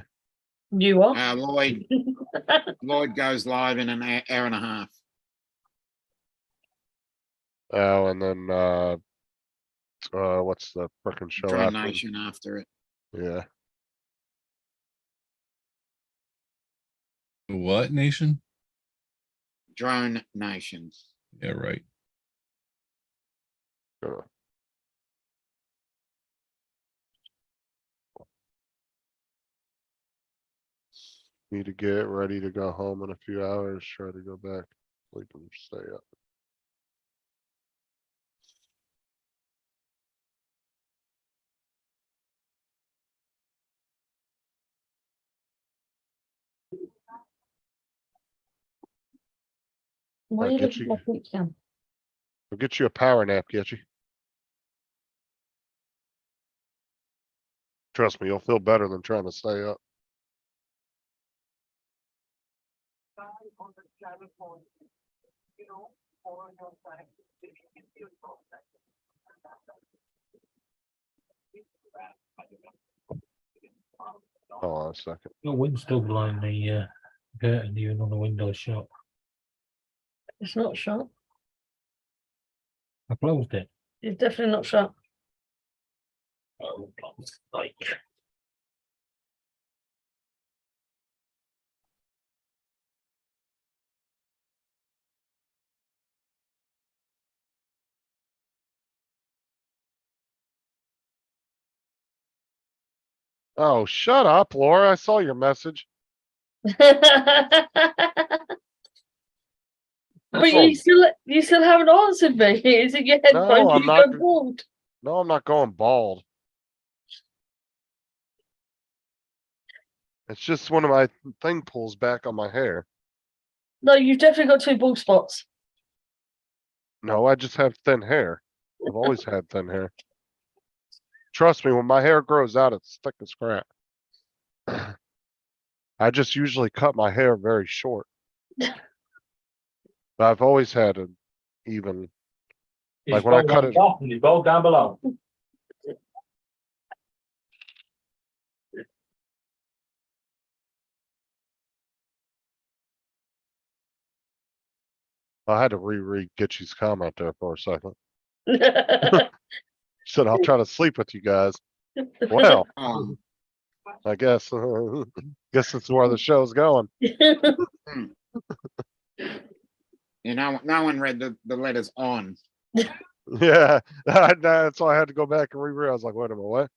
You are? Lloyd goes live in an hour and a half. Oh, and then what's the frickin' show Drone after? Nation after it. Yeah. What nation? Drone Nation. Yeah, right. Gonna- Need to get ready to go home in a few hours, try to go back, sleep and stay up. Why I'll are you get looking you. at my cam? We'll get you a power nap, get you. Trust me, you'll feel better than trying to stay up. Hold on a second. The wind's still blowing the curtain even on the window shut. It's not shut. I closed it. It's definitely not shut. Oh, like. Oh, shut up, Laura. I saw your message. But you still haven't answered me. Is it your headphone? No, I'm You not. go bald? No, I'm not going bald. It's just one of my thing pulls back on my hair. No, you've definitely got 2 bald spots. No, I just have thin hair. I've always had thin hair. Trust me, when my hair grows out, it's thick as crap. I just usually cut my hair very short. But I've always had an even. Like when I cut it- top and it's bald down below. I had to reread Gitchy's comment there for a second. Said I'll try to sleep with you guys. Well, Oh, I guess guess that's where the show's going. and no one read the letters on. Yeah, that's why I had to go back and reread. I was like, wait a minute, what?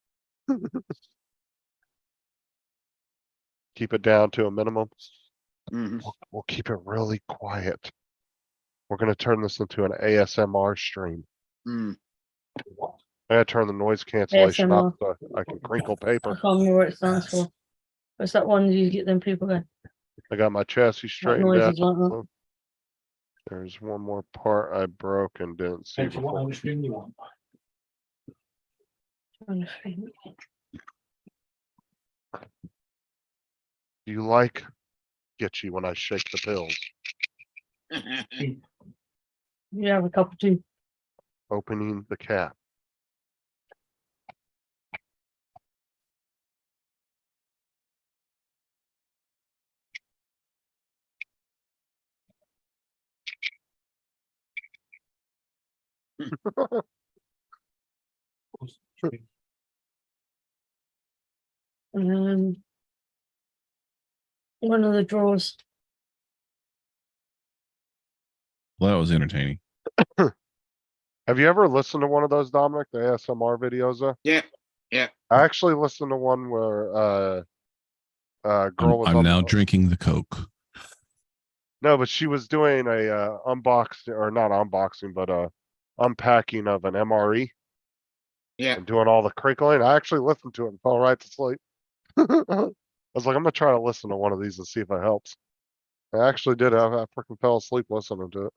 Keep it down to a minimum. Mhm. We'll keep it really quiet. We're gonna turn this into an ASMR stream. Mm. I gotta turn the noise cancellation off so I can crinkle I paper. can't remember what it stands for. What's that one you get them people going? I got my chassis What straightened out. noises like that? There's one more part I broke and didn't see Depends on what before. kind of stream you want. Trying to think. Do you like Gitchy when I shake the pills? You have a couple too. Opening the cap. And one of the drawers. Well, that was entertaining. Have you ever listened to one of those, Dominic, the ASMR videos? Yeah, I actually listened to one where girl was I'm on now the- drinking the Coke. No, but she was doing a unboxing or not unboxing, but unpacking of an MRE yeah. and doing all the crinkling. I actually listened to it and fell right to sleep. I was like, I'm gonna try to listen to one of these and see if it helps. I actually did. I freaking fell asleep listening to it.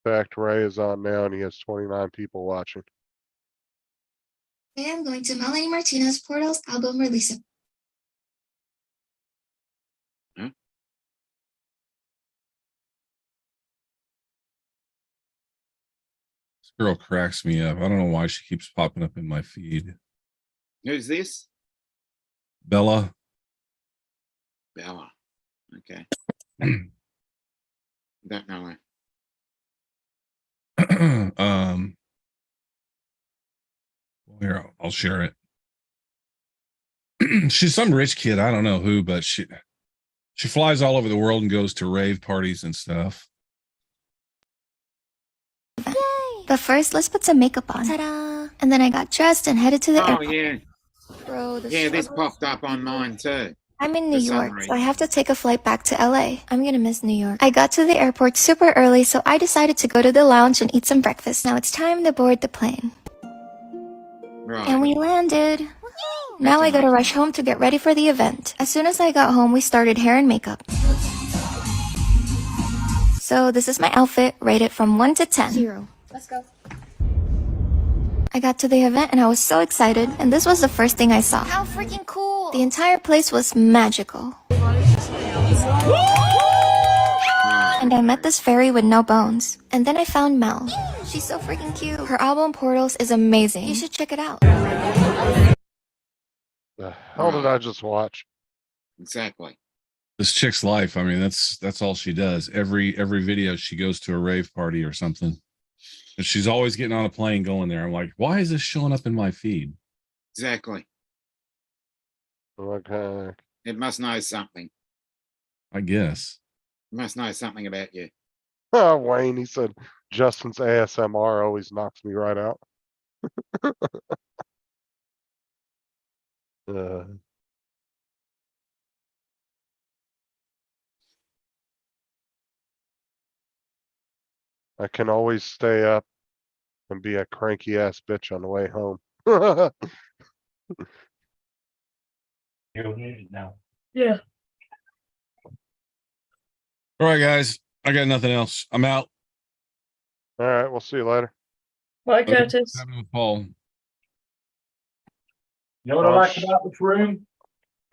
In fact, Ray is on now and he has 29 people watching. I am going to Melanie Martinez Portal's album release. This girl cracks me up. I don't know why she keeps popping up in my feed. Who's this? Bella. Bella. Okay. Don't know her. Here, I'll share it. She's some rich kid. I don't know who, but she flies all over the world and goes to rave parties and stuff. But first, let's put some makeup on. Ta-da! And then I got dressed and headed to the Oh airport. yeah, Bro, yeah. This popped up on mine too. I'm in For New some York, so reason. I have to take a flight back to LA. I'm gonna miss New York. I got to the airport super early, so I decided to go to the lounge and eat some breakfast. Now it's time to board the plane. Right. And we landed. Now I gotta rush home to get ready for the event. As soon as I got home, we started hair and makeup. So this is my outfit, rated from 1 to 10. 0. Let's go. I got to the event and I was so excited, and this was the first thing I saw. How freaking cool! The entire place was magical. And I met this fairy with no bones. And then I found Mel. She's so freaking cute. Her album Portals is amazing. You should check it out. The hell did I just watch? Exactly. This chick's life. I mean, that's all she does. Every video she goes to a rave party or something. And she's always getting on a plane going there. I'm like, why is this showing up in my feed? Exactly. Okay. It must know something. I guess. It must know something about you. Wayne, he said, Justin's ASMR always knocks me right out. Uh, I can always stay up and be a cranky ass bitch on the way home. You'll need it now. Yeah. All right, guys. I got nothing else. I'm out. All right, we'll see you later. Bye, Okay. Curtis. Having with Paul. You know what I Oh, like sh- about this room?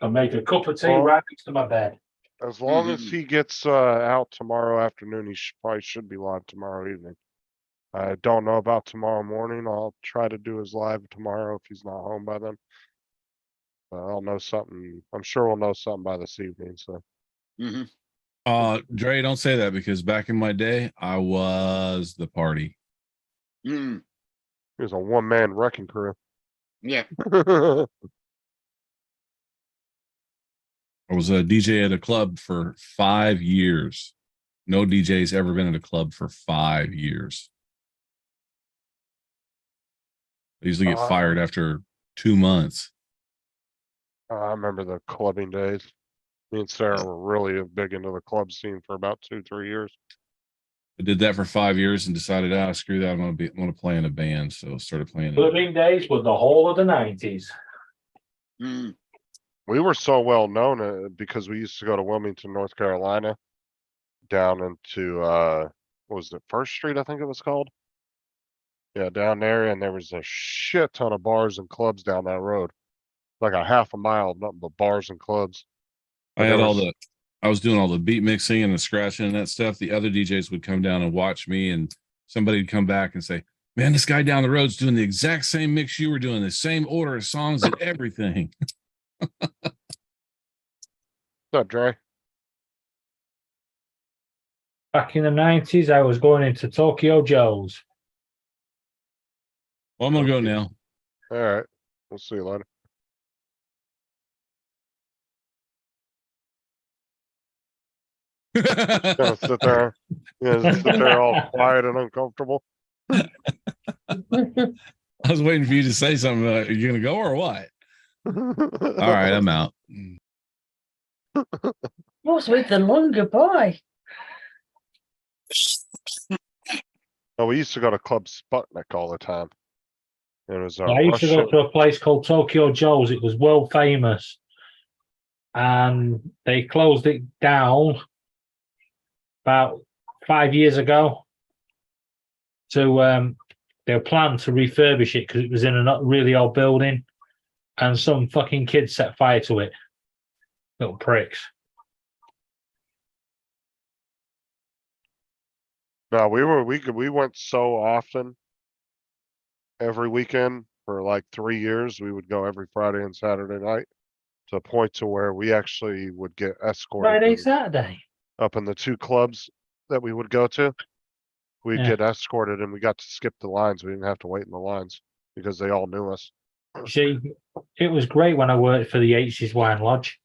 I make a cup of tea Oh. right next to my bed. As long as Mhm. he gets out tomorrow afternoon, he probably should be live tomorrow evening. I don't know about tomorrow morning. I'll try to do his live tomorrow if he's not home by then. I'll know something. I'm sure we'll know something by this evening. So Mhm. Dre, don't say that because back in my day, I was the party. Mm. he was a one-man wrecking crew. Yeah. I was a DJ at a club for 5 years. No DJ's ever been at a club for 5 years. I usually get fired after 2 months. I remember the clubbing days. Me and Sarah were really big into the club scene for about 2-3 years. I did that for 5 years and decided, screw that. I want to play in a band. So started playing. Living days were the whole of the 90s. Mm. We were so well known because we used to go to Wilmington, North Carolina, down into what was it, First Street, I think it was called. Yeah, down there, and there was a shit ton of bars and clubs down that road. Like a half a mile, of nothing but bars and clubs. I And had there all was- I was doing all the beat mixing and the scratching and that stuff. The other DJs would come down and watch me, and somebody would come back and say, "Man, this guy down the road's doing the exact same mix you were doing, the same order of songs and everything." What's up, Dre? Back in the 90s, I was going into Tokyo Joe's. Well, I'm gonna go now. All right, we'll see you later. Gonna sit there, sit there all quiet and uncomfortable. I was waiting for you to say something. Are you gonna go or what? All right, I'm out. What's with the long goodbye? Oh, we used to go to Club Sputnik all the time. It was I used to go to a place called Tokyo Joe's. It was world famous. And they closed it down about 5 years ago to their plan to refurbish it because it was in a really old building and some fucking kids set fire to it. Little pricks. No, we went so often. Every weekend for like 3 years, we would go every Friday and Saturday night to a point to where we actually would get escorted Friday, in- Saturday. up in the 2 clubs that we would go to. We'd Yeah. get escorted and we got to skip the lines. We didn't have to wait in the lines because they all knew us. See, it was great when I worked for the H's Wine Lodge.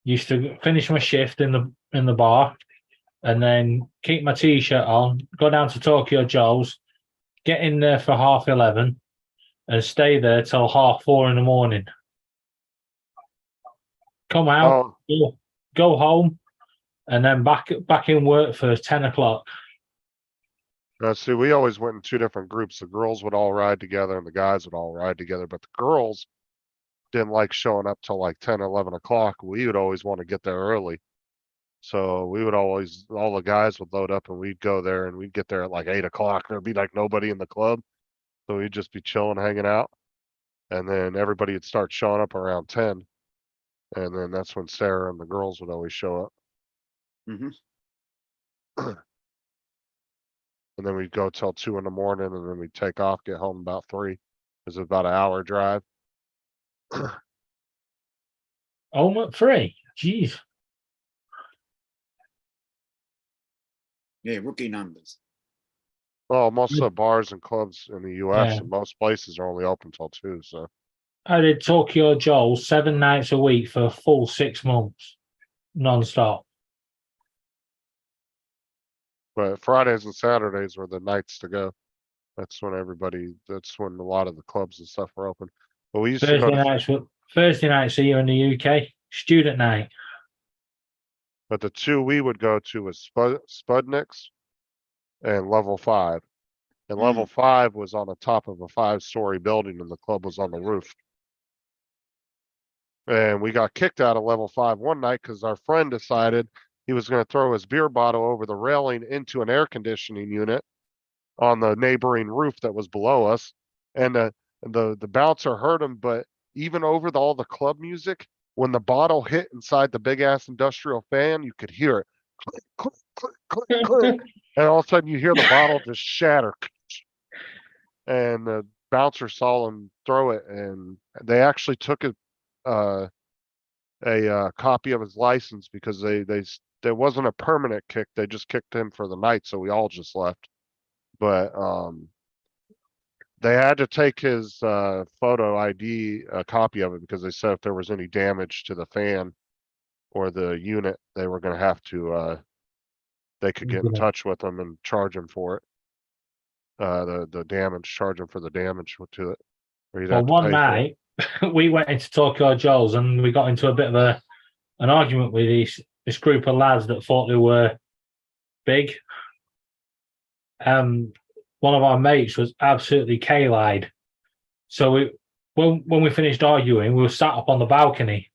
Used to finish my shift in the bar and then keep my t-shirt on, go down to Tokyo Joe's, get in there for 11:30 and stay there till 4:30 in the morning. Come out, Oh, go home, and then back in work for 10 o'clock. see, we always went in 2 different groups. The girls would all ride together and the guys would all ride together, but the girls didn't like showing up till like 10, 11 o'clock. We would always want to get there early. So we would always, all the guys would load up and we'd go there and we'd get there at like 8 o'clock. There'd be like nobody in the club. So we'd just be chilling, hanging out. And then everybody would start showing up around 10. And then that's when Sarah and the girls would always show up. Mhm. And then we'd go till 2 in the morning and then we'd take off, get home about 3. It was about an hour drive. Home at 3. Jeez. Yeah, rookie numbers. Well, most of the bars and clubs in the US Yeah. and most places are only open till 2, so I did Tokyo Joel 7 nights a week for a full 6 months, non-stop. But Fridays and Saturdays were the nights to go. That's when that's when a lot of the clubs and stuff were open. But we used to go Thursday nights here in the UK, student night. but the two we would go to was Spudniks and Level 5. And Level 5 was on the top of a 5-story building and the club was on the roof. And we got kicked out of Level 5 one night because our friend decided he was going to throw his beer bottle over the railing into an air conditioning unit on the neighboring roof that was below us. And the bouncer heard him, but even over all the club music, when the bottle hit inside the big ass industrial fan, you could hear it. Click, click, click, click, click. And all of a sudden you hear the bottle just shatter. And the bouncer saw him throw it, and they actually took a copy of his license because there wasn't a permanent kick. They just kicked him for the night, so we all just left. But they had to take his photo ID, a copy of it, because they said if there was any damage to the fan or the unit, they were going to have to they could get in touch with them and charge him for it. The damage, charge him for the damage to it. Or he'd Well, have to one pay for it. night we went into Tokyo Joel's and we got into a bit of an argument with this group of lads that thought they were big. One of our mates was absolutely K-eyed. So when we finished arguing, we were sat up on the balcony.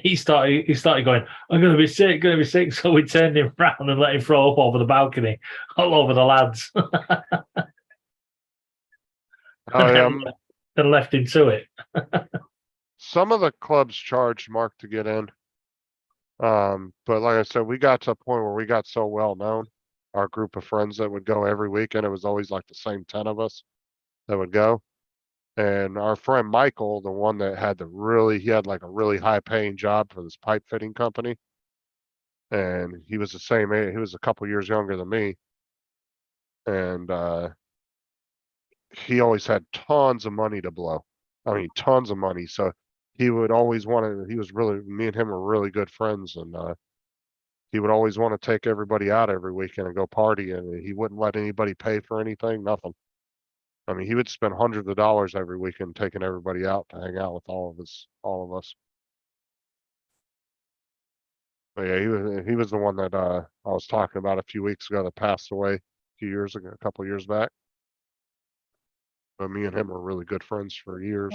he started going, I'm gonna be sick. So we turned him round and let him throw up over the balcony, all over the lads. And left him to it. Some of the clubs charged Mark to get in. But like I said, we got to a point where we got so well known, our group of friends that would go every weekend. It was always like the same 10 of us that would go. And our friend Michael, the one that had he had like a really high paying job for this pipe fitting company. And he was the same age, he was a couple years younger than me. And he always had tons of money to blow. I mean, tons of money. So he would always me and him were really good friends. And he would always want to take everybody out every weekend and go party. And he wouldn't let anybody pay for anything, nothing. I mean, he would spend hundreds of dollars every weekend taking everybody out to hang out with all of us. But yeah, he was the one that I was talking about a few weeks ago that passed away a couple years back. But me and him were really good friends for years.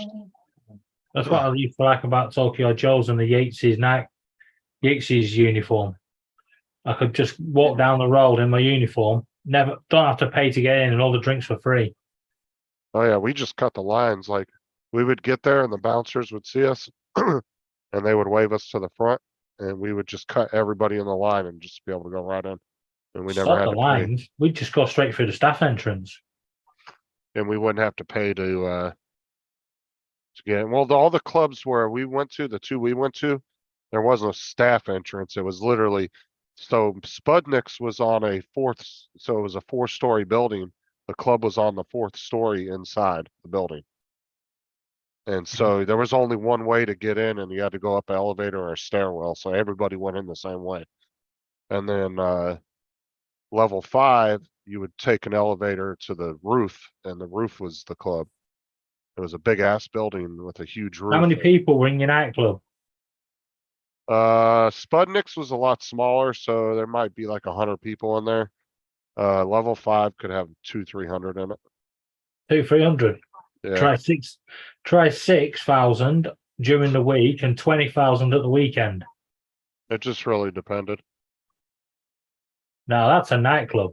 That's what I used to like about Tokyo Joel's and the Yates's uniform. I could just walk down the road in my uniform, don't have to pay to get in, and all the drinks were free. Oh yeah, we just cut the lines. Like we would get there and the bouncers would see us and they would wave us to the front and we would just cut everybody in the line and just be able to go right in. And we never had to pay. We'd just go straight through the staff entrance. And we wouldn't have to pay to get in. Well, all the clubs where we went to, the two we went to, there was no staff entrance. It was literally, so Spudniks was on it was a 4-story building. The club was on the 4th story inside the building. And so there was only one way to get in and you had to go up an elevator or a stairwell. So everybody went in the same way. And then level 5, you would take an elevator to the roof and the roof was the club. It was a big ass building with a huge roof. How many people were in your nightclub? Spudniks was a lot smaller, so there might be like 100 people in there. Level 5 could have 200-300 in it. 200-300. Yeah. Try 6,000 during the week and 20,000 at the weekend. It just really depended. Now that's a nightclub.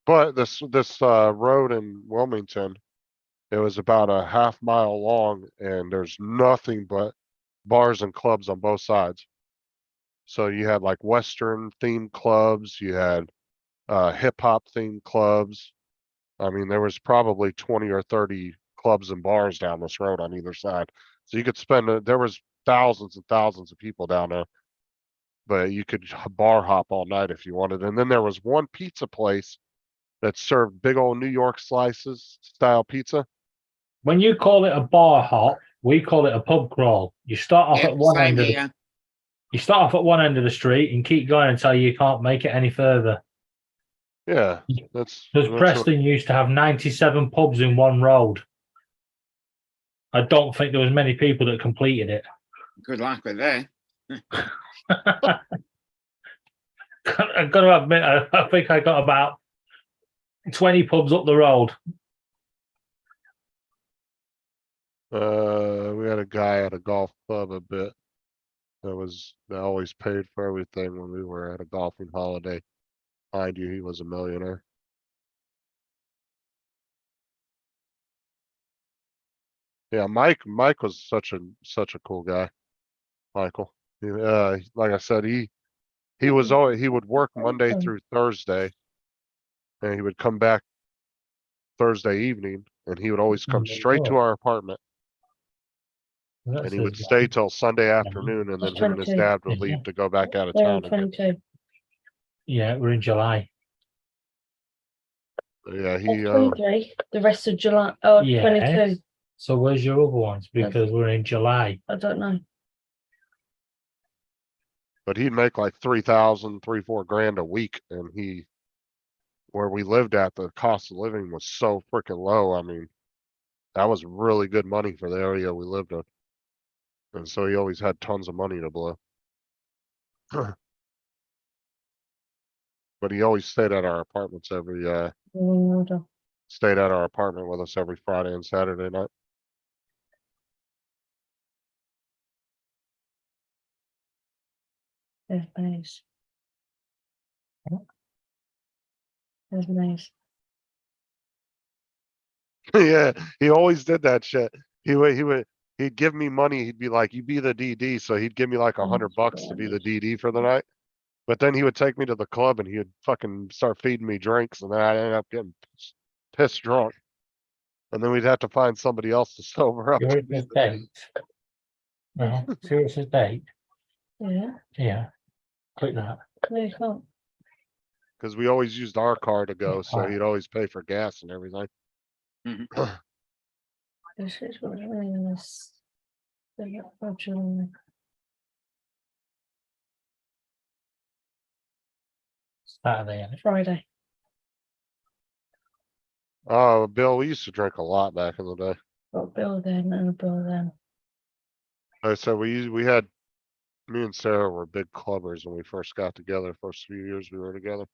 But this road in Wilmington, it was about a half-mile long, and there's nothing but bars and clubs on both sides. So you had like Western themed clubs, you had hip hop themed clubs. I mean, there was probably 20 or 30 clubs and bars down this road on either side. So you could there was thousands and thousands of people down there, but you could bar hop all night if you wanted. And then there was one pizza place that serve big old New York slices style pizza. When you call it a bar hop, we call it a pub crawl. You start off Yep, at one same end of the, here. you start off at one end of the street and keep going until you can't make it any further. Yeah, that's Because what- Preston used to have 97 pubs in one road. I don't think there was many people that completed it. Good luck with that. I've got to admit, I think I got about 20 pubs up the road. We had a guy at a golf club a bit that always paid for everything when we were at a golfing holiday. Mind you, he was a millionaire. Yeah, Mike was such a cool guy. Michael. Like I said, he would work Monday through Thursday, and he would come back Thursday evening, and he would always come straight to our apartment, and he would stay till Sunday afternoon, and then him and his dad would leave to go back out of They're on town again. 22. Yeah, we're in July. Yeah, That's 23. The rest of July. Oh, Yes. 22. So where's your other ones? Because we're in July. I don't know. but he'd make like 3,000, 4 grand a week, and where we lived at, the cost of living was so freaking low. I mean, that was really good money for the area we lived in. And so he always had tons of money to blow. But he always stayed at our apartments stayed at our apartment with us every Friday and Saturday night. There's nice. There's nice. Yeah, he always did that shit. He'd give me money. He'd be like, "You be the DD." So he'd give me like $100 to be the DD for the night. But then he would take me to the club and he would fucking start feeding me drinks, and then I'd end up getting pissed drunk. And then we'd have to find somebody else to sober up. You're in the date. No, serious as date. Yeah. Yeah. Click that. No, you can't. Because we always used our car to go, so he'd always pay for gas and everything. This is what I mean. This. Saturday, innit? Friday. Oh, Bill, we used to drink a lot back in the day. Got a bill then and a bill then. Like I said, me and Sarah were big clubbers when we first got together. First few years we were together.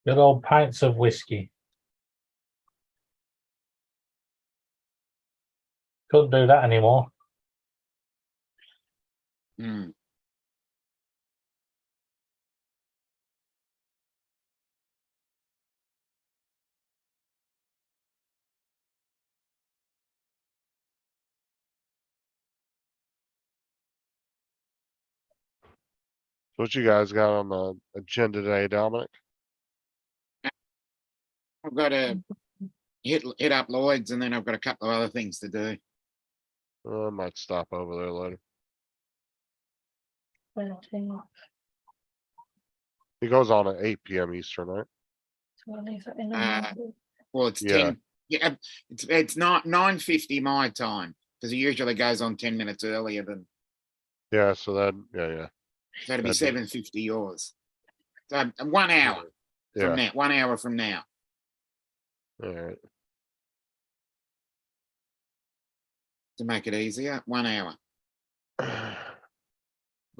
Good old pints of whiskey. Couldn't do that anymore. Mm. So what you guys got on the agenda today, Dominic? I've got to hit up Lloyd's, and then I've got a couple of other things to do. I might stop over there later. 13, He goes on at 8 p.m. Eastern, right? 20, in the Uh, morning. Well, it's Yeah. 10. Yeah, it's not 9:50 my time, because it usually goes on 10 minutes earlier than, Yeah, so yeah. so it'll be That'd be- 7:50 yours. So 1 hour from Yeah, now, 1 hour from now. alright. To make it easier, 1 hour.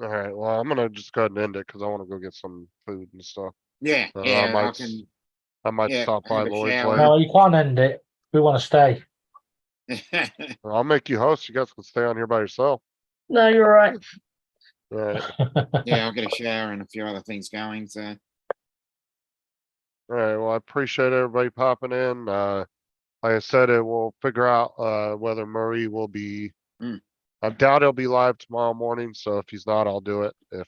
Alright, well, I'm gonna just go ahead and end it because I want to go get some food and stuff. Yeah, I yeah, I might, can. I might yeah, stop by have a Lloyd's shower. later. No, you can't end it. We want to stay. I'll make you host. You guys can stay on here by yourself. No, you're right. Alright, Yeah, I'll get a shower and a few other things going, so. alright, well, I appreciate everybody popping in. Like I said, we'll figure out, whether Murray will be. Mm. I doubt he'll be live tomorrow morning, so if he's not, I'll do it. If,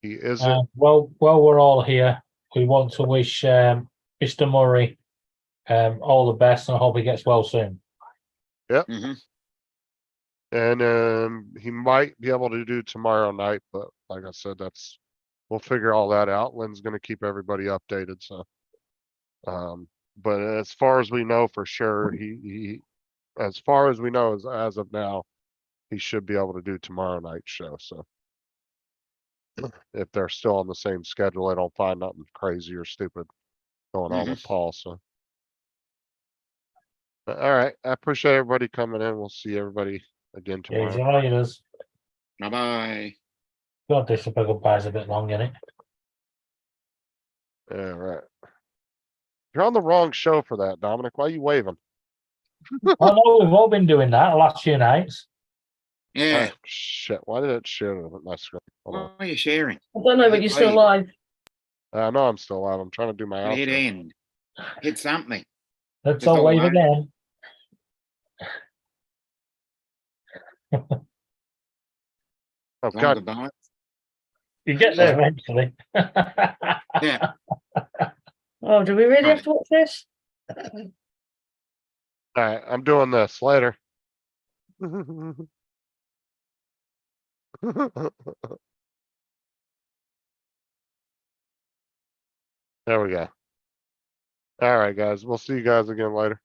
he isn't, Well, we're all here. We want to wish Mr. Murray all the best, and I hope he gets well soon. Mhm. And he might be able to do tomorrow night, but like I said, we'll figure all that out. Lynn's gonna keep everybody updated, so. But as far as we know for sure, as far as we know, as of now, he should be able to do tomorrow night's show, so. If they're still on the same schedule, I don't find nothing crazy or stupid going on with Paul, so. But, all right, I appreciate everybody coming in. We'll see everybody again Yeah, tomorrow. enjoy us. Bye-bye. God, this goodbye's a bit long, isn't it? Yeah, right. You're on the wrong show for that, Dominic. Why are you waving? I know we've all been doing that the last few nights. Yeah. Oh, shit, why did it share on my screen? Hold on. What are you sharing? I don't know, but you're still live. I know I'm still alive. I'm trying to do my Hit outro. end. Hit something. Let's Just all a wave line. again. Oh, Along God. the dots. You get there eventually. Yeah. Oh, do we really have to watch this? All right, I'm doing this later. There we go. All right, guys. We'll see you guys again later.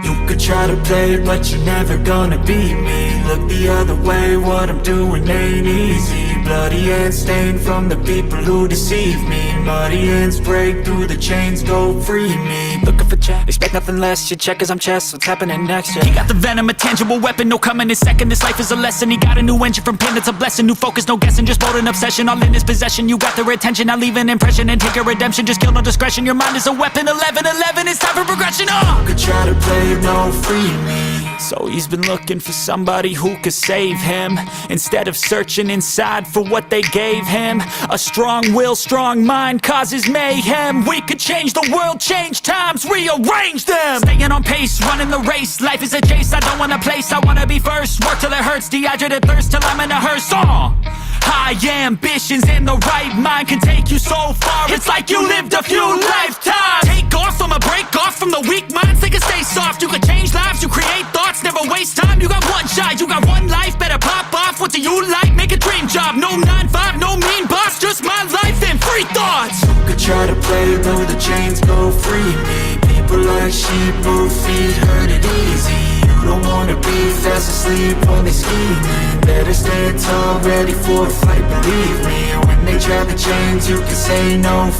You could try to play, but you're never gonna beat me. Look the other way, what I'm doing ain't easy. Bloody hands stained from the people who deceive me. Muddy hands break through the chains, go free me. Looking for check, expect nothing less. Your check is I'm chess, what's happening next? Yeah. He got the venom, a tangible weapon, no coming in second. This life is a lesson, he got a new engine from pain, it's a blessing. New focus, no guessing, just bold and obsession. All in his possession, you got their attention. I leave an impression and take a redemption. Just kill no discretion, your mind is a weapon. 11-11, it's time for progression. You could try to play, no free me. So he's been looking for somebody who could save him, instead of searching inside for what they gave him. A strong will, strong mind causes mayhem. We could change the world, change times, rearrange them. Staying on pace, running the race. Life is a chase, I don't want a place, I wanna be first. Work till it hurts, dehydrated thirst till I'm in a hearse. High ambitions and the right mind can take you so far. It's like you lived a few lifetimes. Take off, I'ma break off from the weak minds. They can stay soft, you can change lives, you create thoughts, never waste time. You got one shot, you got one life, better pop off. What do you like? Make a dream job. No 9-5, no mean boss, just my life and free thoughts. You could try to play, though the chains go free me. People like sheep move feet, hurt it easy. You don't wanna be fast asleep when they scheming. Better stand tall, ready for a fight, believe me. When they drag the chains, you can say no